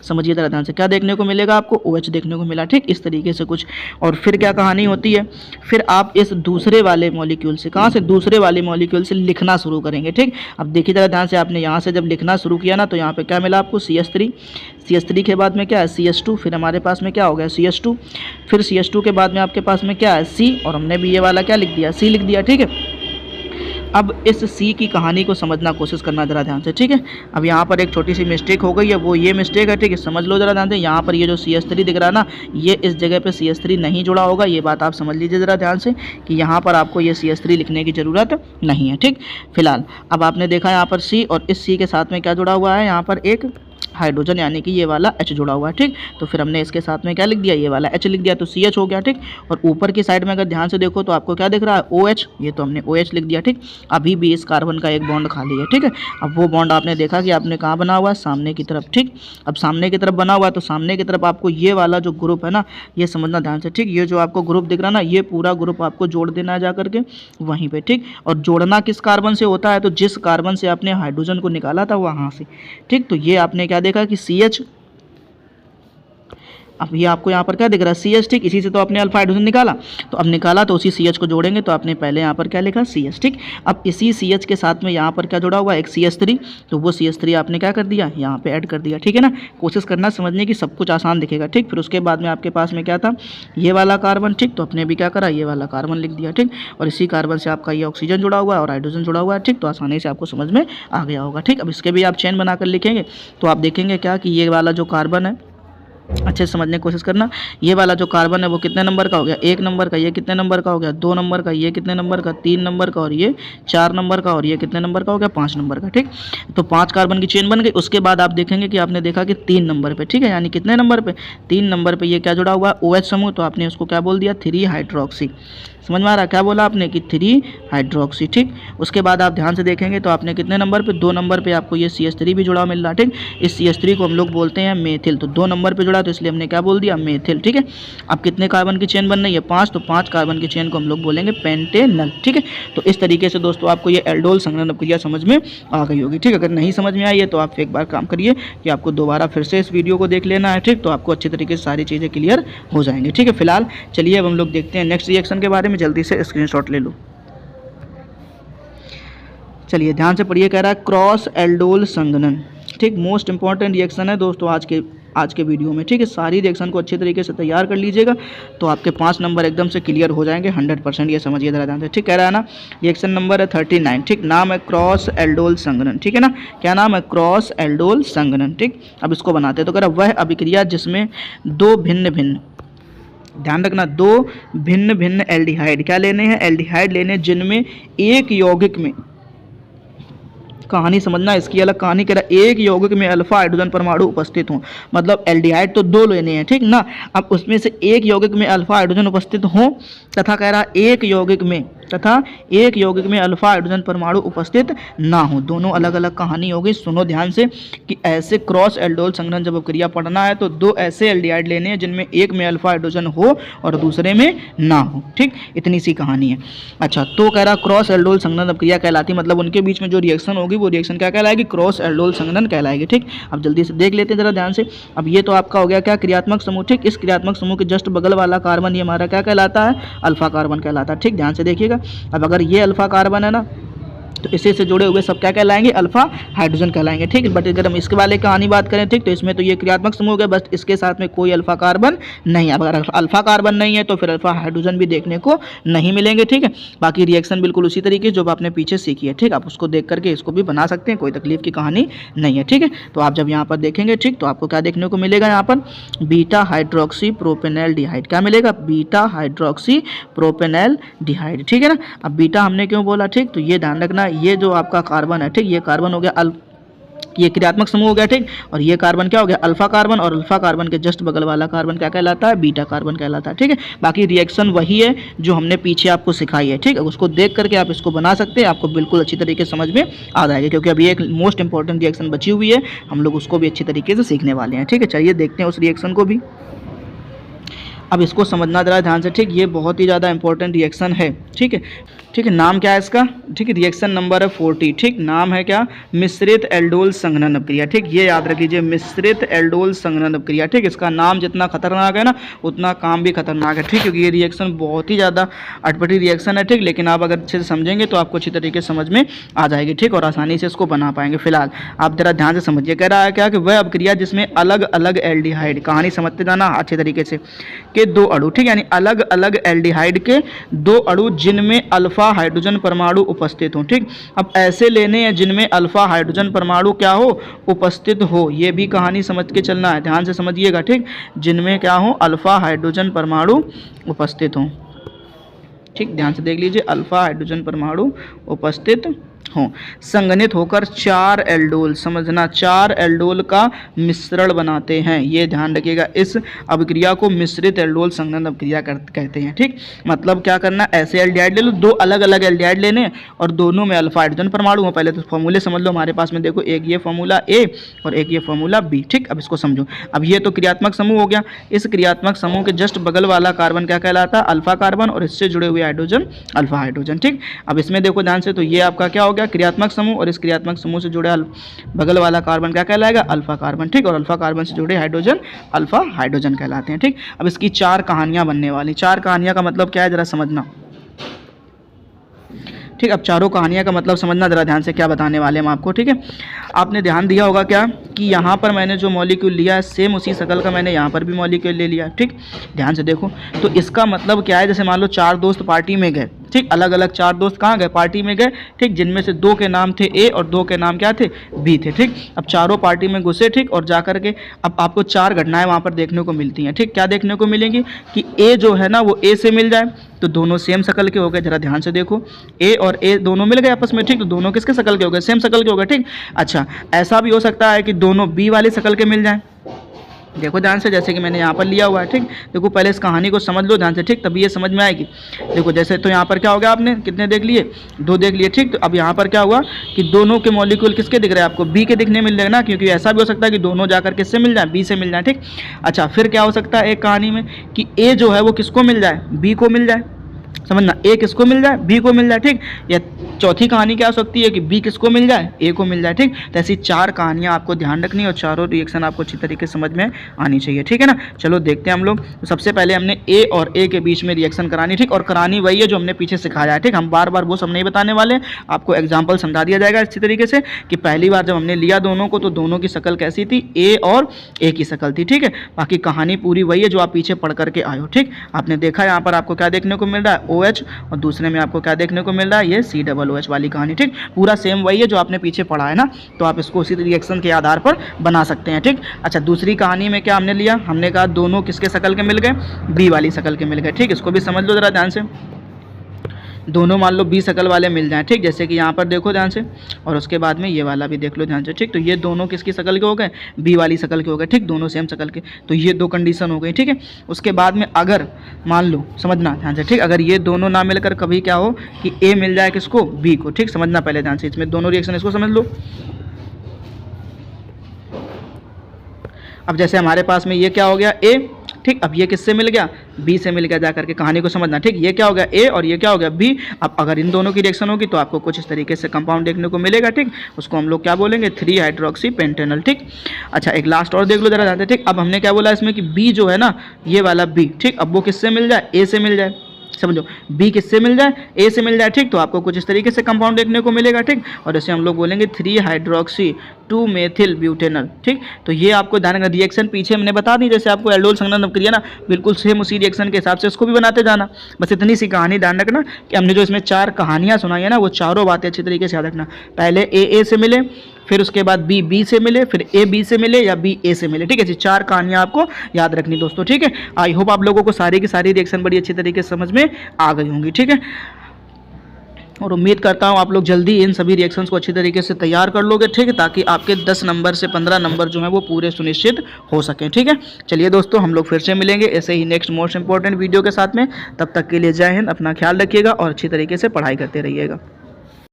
S1: समझिए जरा ध्यान से, क्या देखने को मिलेगा आपको, OH देखने को मिला। ठीक, इस तरीके से कुछ। और फिर क्या कहानी होती है, फिर आप इस दूसरे वाले मॉलिक्यूल से, कहाँ से, दूसरे वाले मॉलिक्यूल से लिखना शुरू करेंगे। ठीक, अब देखिए जरा ध्यान से, आपने यहाँ से जब लिखना शुरू किया ना, तो यहाँ पे क्या मिला आपको, CH3 के बाद में क्या है, CH2, फिर हमारे पास में क्या हो गया, CH2, फिर CH2 के बाद में आपके पास में क्या है, C, और हमने भी ये वाला क्या लिख दिया, C लिख दिया। ठीक है, अब इस सी की कहानी को समझना कोशिश करना ज़रा ध्यान से। ठीक है, अब यहाँ पर एक छोटी सी मिस्टेक हो गई है, वो ये मिस्टेक है। ठीक है, समझ लो ज़रा ध्यान से, यहाँ पर ये जो CH3 दिख रहा है ना, ये इस जगह पे CH3 नहीं जुड़ा होगा। ये बात आप समझ लीजिए ज़रा ध्यान से कि यहाँ पर आपको ये CH3 लिखने की ज़रूरत नहीं है। ठीक, फिलहाल अब आपने देखा यहाँ पर C, और इस C के साथ में क्या जुड़ा हुआ है, यहाँ पर एक हाइड्रोजन, यानी कि ये वाला H जुड़ा हुआ है। ठीक, तो फिर हमने इसके साथ में क्या लिख दिया, ये वाला H लिख दिया, तो CH हो गया। ठीक, और ऊपर की साइड में अगर ध्यान से देखो तो आपको क्या दिख रहा है, OH, ये तो हमने OH लिख दिया। ठीक, अभी भी इस कार्बन का एक बॉन्ड खाली है। ठीक है, अब वो बॉन्ड आपने देखा कि आपने कहाँ बना हुआ है, सामने की तरफ। ठीक, अब सामने की तरफ बना हुआ है, तो सामने की तरफ आपको ये वाला जो ग्रुप है ना, ये समझना ध्यान से। ठीक, ये जो आपको ग्रुप दिख रहा है ना, ये पूरा ग्रुप आपको जोड़ देना है जा करके वहीं पे। ठीक, और जोड़ना किस कार्बन से होता है, तो जिस कार्बन से आपने हाइड्रोजन को निकाला था वहाँ से। ठीक, तो ये आपने क्या देखा कि CH, अब ये आपको यहाँ पर क्या दिख रहा है, CH। ठीक, इसी से तो आपने अल्फा हाइड्रोजन निकाला, तो अब निकाला तो उसी CH को जोड़ेंगे, तो आपने पहले यहाँ पर क्या लिखा, CH। ठीक, अब इसी CH के साथ में यहाँ पर क्या जुड़ा हुआ है, एक CH3, तो वो CH3 आपने क्या कर दिया, यहाँ पे ऐड कर दिया। ठीक है ना, कोशिश करना समझने की, सब कुछ आसान दिखेगा। ठीक, फिर उसके बाद में आपके पास में क्या था, ये वाला कार्बन। ठीक, तो अपने भी क्या करा, ये वाला कार्बन लिख दिया। ठीक, और इसी कार्बन से आपका ये ऑक्सीजन जुड़ा हुआ है और हाइड्रोजन जुड़ा हुआ है। ठीक, तो आसानी से आपको समझ में आ गया होगा। ठीक, अब इसके भी आप चेन बनाकर लिखेंगे तो आप देखेंगे क्या कि ये वाला जो कार्बन है, अच्छे से समझने की कोशिश करना, ये वाला जो कार्बन है वो कितने नंबर का हो गया, 1 नंबर का, ये कितने नंबर का हो गया, 2 नंबर का, ये कितने नंबर का, 3 नंबर का, और ये 4 नंबर का, और ये कितने नंबर का हो गया, 5 नंबर का। ठीक, तो 5 कार्बन की चेन बन गई। उसके बाद आप देखेंगे कि आपने देखा कि 3 नंबर पे, ठीक है, यानी कितने नंबर पे, 3 नंबर पे ये क्या जुड़ा हुआ है, OH समूह, तो आपने उसको क्या बोल दिया, 3 हाइड्रोक्सी। समझ में आ रहा, क्या बोला आपने कि 3 हाइड्रोक्सी। ठीक, उसके बाद आप ध्यान से देखेंगे तो आपने कितने नंबर पे, 2 नंबर पे आपको ये CH3 भी जुड़ा मिल रहा है। ठीक, इस CH3 को हम लोग बोलते हैं मेथिल, तो 2 नंबर पे जुड़ा, तो इसलिए हमने क्या बोल दिया, मेथिल। ठीक है, अब कितने कार्बन की चेन बन रही है, 5, तो 5 कार्बन की चेन को हम लोग बोलेंगे पेंटेनल। ठीक है, तो इस तरीके से दोस्तों आपको ये एल्डोल संघनन अपक्रिया समझ में आ गई होगी। ठीक, अगर नहीं समझ में आई है तो आप एक बार काम करिए कि आपको दोबारा फिर से इस वीडियो को देख लेना है। ठीक, तो आपको अच्छी तरीके से सारी चीज़ें क्लियर हो जाएंगी। ठीक है, फिलहाल चलिए अब हम लोग देखते हैं नेक्स्ट रिएक्शन के बारे में, जल्दी से स्क्रीनशॉट ले लो। चलिए ध्यान से पढ़िए, कह रहा है क्रॉस एल्डोल संघनन। ठीक, मोस्ट इंपॉर्टेंट रिएक्शन है दोस्तों आज के वीडियो में। ठीक है, सारी रिएक्शन को अच्छे तरीके से तैयार कर लीजिएगा तो आपके 5 नंबर एकदम से क्लियर हो जाएंगे 100%। ये समझिए जरा ध्यान से। ठीक, कह रहा है ना, रिएक्शन नंबर है 39। ठीक, नाम है क्रॉस एल्डोल संघनन। ठीक है ना, क्या नाम है, क्रॉस एल्डोल संघनन। ठीक, अब इसको बनाते हैं, तो कह रहा वह अभिक्रिया जिसमें 2 भिन्न भिन्न, ध्यान रखना, 2 भिन्न भिन्न एल्डिहाइड क्या लेने हैं, एल्डिहाइड लेने, जिनमें एक यौगिक में कहानी समझना, इसकी अलग कहानी कह रहा है एक यौगिक में अल्फा हाइड्रोजन परमाणु उपस्थित हो, मतलब एल्डिहाइड तो 2 लेने हैं, ठीक ना। अब उसमें से एक यौगिक में अल्फा हाइड्रोजन उपस्थित हो तथा कह रहा है एक यौगिक में अल्फा हाइड्रोजन परमाणु उपस्थित ना हो। दोनों अलग अलग कहानी होगी। सुनो ध्यान से कि ऐसे क्रॉस एल्डोल संघनन जब क्रिया पढ़ना है तो 2 ऐसे एल्डिहाइड लेने हैं जिनमें एक में अल्फा हाइड्रोजन हो और दूसरे में ना हो, ठीक, इतनी सी कहानी है। अच्छा, तो कह रहा क्रॉस एल्डोल संघनन जब क्रिया कहलाती, मतलब उनके बीच में जो रिएक्शन होगी वो रिएक्शन क्या कहलाएगी, क्रॉस एल्डोल संघनन कहलाएगी, ठीक। अब जल्दी से देख लेते हैं जरा ध्यान से। अब ये तो आपका हो गया क्या, क्रियात्मक समूह, ठीक। इस क्रियात्मक समूह के जस्ट बगल वाला कार्बन ये हमारा क्या कहलाता है, अल्फा कार्बन कहलाता है, ठीक। ध्यान से देखिएगा। अब अगर ये अल्फा कार्बन है ना तो इसी से जुड़े हुए सब क्या कहलाएंगे, अल्फा हाइड्रोजन कहलाएंगे, ठीक। बट अगर हम इसके वाले कहानी बात करें, ठीक, तो इसमें तो ये क्रियात्मक समूह हो गया, बस इसके साथ में कोई अल्फा कार्बन नहीं है। अगर अल्फा कार्बन नहीं है तो फिर अल्फा हाइड्रोजन भी देखने को नहीं मिलेंगे, ठीक है। बाकी रिएक्शन बिल्कुल उसी तरीके जो आपने पीछे सीखी है, ठीक। आप उसको देख करके इसको भी बना सकते हैं, कोई तकलीफ की कहानी नहीं है, ठीक है। तो आप जब यहाँ पर देखेंगे, ठीक, तो आपको क्या देखने को मिलेगा, यहाँ पर बीटा हाइड्रोक्सी प्रोपेनल डिहाइड क्या मिलेगा, बीटा हाइड्रोक्सी प्रोपेनल डिहाइड, ठीक है ना। अब बीटा हमने क्यों बोला, ठीक, तो ये ध्यान रखना, ये जो आपका कार्बन है, ठीक, ये कार्बन हो गया ये क्रियात्मक समूह हो गया, ठीक। और ये कार्बन क्या हो गया, अल्फा कार्बन, और अल्फा कार्बन के जस्ट बगल वाला कार्बन क्या कहलाता है, बीटा कार्बन कहलाता है, ठीक है। बाकी रिएक्शन वही है जो हमने पीछे आपको सिखाई है, ठीक। उसको देख करके आप इसको बना सकते हैं, आपको बिल्कुल अच्छी तरीके से समझ में आ जाएगा, क्योंकि अभी एक मोस्ट इंपॉर्टेंट रिएक्शन बची हुई है, हम लोग उसको भी अच्छी तरीके से सीखने वाले हैं, ठीक है। चलिए देखते हैं उस रिएक्शन को भी। अब इसको समझना जरा ध्यान से, ठीक। ये बहुत ही ज़्यादा इंपॉर्टेंट रिएक्शन है, ठीक है, ठीक है। नाम क्या है इसका, ठीक है, रिएक्शन नंबर है 40, ठीक। नाम है क्या, मिश्रित एल्डोल संघनन अपक्रिया, ठीक। ये याद रख लीजिए, मिश्रित एल्डोल संघनन अपक्रिया, ठीक। इसका नाम जितना खतरनाक है ना उतना काम भी खतरनाक है, ठीक, क्योंकि ये रिएक्शन बहुत ही ज़्यादा अटपटी रिएक्शन है, ठीक। लेकिन आप अगर अच्छे से समझेंगे तो आपको अच्छी तरीके से समझ में आ जाएगी, ठीक, और आसानी से इसको बना पाएंगे। फिलहाल आप जरा ध्यान से समझिए, कह रहा है क्या कि वह अपक्रिया जिसमें अलग अलग एल्डिहाइड, कहानी समझते जाना अच्छे तरीके से, के 2 अणु, ठीक, यानी अलग अलग एल्डिहाइड के 2 अणु जिनमें अल्फा हाइड्रोजन परमाणु उपस्थित हो, ठीक। अब ऐसे लेने हैं जिनमें अल्फा हाइड्रोजन परमाणु क्या हो, उपस्थित हो। ये भी कहानी समझ के चलना है, ध्यान से समझिएगा, ठीक। जिनमें क्या हो, अल्फा हाइड्रोजन परमाणु उपस्थित हो, ठीक। ध्यान से देख लीजिए, अल्फा हाइड्रोजन परमाणु उपस्थित हो, संघनित होकर 4 एल्डोल, समझना 4 एल्डोल का मिश्रण बनाते हैं। ये ध्यान रखिएगा, इस अभिक्रिया को मिश्रित एल्डोल संघनन अभिक्रिया कहते हैं, ठीक। मतलब क्या करना, ऐसे एल्डिहाइड ले लो, 2 अलग अलग एल्डिहाइड लेने और दोनों में अल्फा हाइड्रोजन परमाणु हो। पहले तो फॉर्मूले समझ लो हमारे पास में, देखो एक ये फॉर्मूला ए और एक ये फॉर्मूला बी, ठीक। अब इसको समझो। अब ये तो क्रियात्मक समूह हो गया, इस क्रियात्मक समूह के जस्ट बगल वाला कार्बन क्या कहलाता है, अल्फा कार्बन, और इससे जुड़े हुए हाइड्रोजन अल्फा हाइड्रोजन, ठीक। अब इसमें देखो ध्यान से, तो ये आपका क्या हो गया, क्रियात्मक समूह, और इस क्रियात्मक समूह से जुड़े बगल वाला कार्बन क्या कहलाएगा, अल्फा कार्बन, ठीक। और अल्फा कार्बन से जुड़े हाइड्रोजन अल्फा हाइड्रोजन कहलाते हैं, ठीक। अब इसकी 4 कहानियां बनने वाली। 4 कहानियां का मतलब क्या है जरा समझना, ठीक। अब चारों कहानियां का मतलब समझना जरा ध्यान से, क्या बताने वाले हम आपको, ठीक है। आपने ध्यान दिया होगा क्या कि यहाँ पर मैंने जो मॉलिक्यूल लिया है सेम उसी शकल का मैंने यहाँ पर भी मॉलिक्यूल ले लिया, ठीक। ध्यान से देखो, तो इसका मतलब क्या है, जैसे मान लो 4 दोस्त पार्टी में गए, ठीक। अलग अलग 4 दोस्त कहाँ गए, पार्टी में गए, ठीक। जिनमें से 2 के नाम थे ए और 2 के नाम क्या थे, बी थे, ठीक। अब चारों पार्टी में घुसे, ठीक, और जाकर के अब आपको 4 घटनाएं वहाँ पर देखने को मिलती हैं, ठीक। क्या देखने को मिलेंगी कि ए जो है ना वो ए से मिल जाए, तो दोनों सेम शकल के हो गए। जरा ध्यान से देखो, ए और ए दोनों मिल गए आपस में, ठीक। तो दोनों किसके शकल के हो गए, सेम शकल के हो गए, ठीक। अच्छा, ऐसा भी हो सकता है कि दोनों बी वाले शकल के मिल जाएं। देखो ध्यान से, जैसे कि मैंने यहाँ पर लिया हुआ है, ठीक। देखो पहले इस कहानी को समझ लो ध्यान से, ठीक, तभी ये समझ में आएगी। देखो जैसे, तो यहाँ पर क्या हो गया, आपने कितने देख लिए, 2 देख लिए, ठीक। तो अब यहाँ पर क्या हुआ कि दोनों के मॉलिक्यूल किसके दिख रहे हैं आपको, बी के दिखने मिल रहे हैं ना, क्योंकि ऐसा भी हो सकता है कि दोनों जाकर किससे मिल जाए, बी से मिल जाए, ठीक। अच्छा, फिर क्या हो सकता है एक कहानी में कि ए जो है वो किसको मिल जाए, बी को मिल जाए, समझना, ए किसको मिल जाए, बी को मिल जाए, ठीक। या चौथी कहानी क्या हो सकती है कि बी किसको मिल जाए, ए को मिल जाए, ठीक। तो ऐसी 4 कहानियां आपको ध्यान रखनी है और चारों रिएक्शन आपको अच्छी तरीके से समझ में आनी चाहिए, ठीक है ना। चलो देखते हैं हम लोग। तो सबसे पहले हमने ए और ए के बीच में रिएक्शन करानी, ठीक, और करानी वही है जो हमने पीछे सिखाया है, ठीक। हम बार बार वो सब नहीं बताने वाले, आपको एग्जाम्पल समझा दिया जाएगा अच्छी तरीके से कि पहली बार जब हमने लिया दोनों को तो दोनों की शक्ल कैसी थी, ए और ए की शक्ल थी, ठीक है। बाकी कहानी पूरी वही है जो आप पीछे पढ़ करके आए हो, ठीक। आपने देखा यहाँ पर आपको क्या देखने को मिल रहा है, OH, और दूसरे में आपको क्या देखने को मिल रहा है, ये COOH वाली कहानी, ठीक। पूरा सेम वही है जो आपने पीछे पढ़ा है ना, तो आप इसको उसी रिएक्शन के आधार पर बना सकते हैं, ठीक। अच्छा, दूसरी कहानी में क्या हमने लिया, हमने कहा दोनों किसके शक्ल के मिल गए, बी वाली शक्ल के मिल गए, ठीक। इसको भी समझ लो जरा ध्यान से। दोनों मान लो बी शकल वाले मिल जाएं, ठीक, जैसे कि यहाँ पर देखो ध्यान से, और उसके बाद में ये वाला भी देख लो ध्यान से, ठीक। तो ये दोनों किसकी शकल के हो गए, बी वाली शकल के हो गए, ठीक, दोनों सेम शकल के। तो ये दो कंडीशन हो गई, ठीक है। उसके बाद में अगर मान लो, समझना ध्यान से, ठीक, अगर ये दोनों ना मिलकर कभी क्या हो कि ए मिल जाए किसको, बी को, ठीक, समझना पहले ध्यान से, इसमें दोनों रिएक्शन इसको समझ लो। अब जैसे हमारे पास में ये क्या हो गया, ए, ठीक, अब ये किससे मिल गया, बी से मिल गया, जा करके कहानी को समझना, ठीक। ये क्या हो गया, ए, और ये क्या हो गया, बी। अब अगर इन दोनों की रिएक्शन होगी तो आपको कुछ इस तरीके से कंपाउंड देखने को मिलेगा, ठीक। उसको हम लोग क्या बोलेंगे, 3 हाइड्रोक्सी पेंटेनॉल, ठीक। अच्छा, एक लास्ट और देख लो जरा जानते, ठीक। अब हमने क्या बोला इसमें कि बी जो है ना, ये वाला बी, ठीक, अब वो किससे मिल जाए, ए से मिल जाए, समझो, बी किससे मिल जाए, ए से मिल जाए, ठीक। तो आपको कुछ इस तरीके से कंपाउंड देखने को मिलेगा, ठीक। और इसे हम लोग बोलेंगे 3 हाइड्रोक्सी 2 मेथिल ब्यूटेनॉल, ठीक। तो ये आपको ध्यान रखना, रिएक्शन पीछे हमने बता दी, जैसे आपको एल्डोल संघनन क्रिया ना, बिल्कुल सेम उसी रिएक्शन के हिसाब से इसको भी बनाते जाना। बस इतनी सी कहानी ध्यान रखना कि हमने जो इसमें 4 कहानियाँ सुनाई है ना, वो चारों बातें अच्छी तरीके से याद रखना। पहले ए से मिले, फिर उसके बाद बी से मिले, फिर ए बी से मिले या बी ए से मिले, ठीक है। ऐसी 4 कहानियाँ आपको याद रखनी दोस्तों, ठीक है। आई होप आप लोगों को सारी की सारी रिएक्शन बड़ी अच्छी तरीके से समझ में आ गई होंगी, ठीक है। और उम्मीद करता हूँ आप लोग जल्दी इन सभी रिएक्शंस को अच्छी तरीके से तैयार कर लोगे, ठीक है, ताकि आपके 10 नंबर से 15 नंबर जो है वो पूरे सुनिश्चित हो सकें, ठीक है। चलिए दोस्तों, हम लोग फिर से मिलेंगे ऐसे ही नेक्स्ट मोस्ट इंपॉर्टेंट वीडियो के साथ में। तब तक के लिए जय हिंद, अपना ख्याल रखिएगा और अच्छी तरीके से पढ़ाई करते रहिएगा।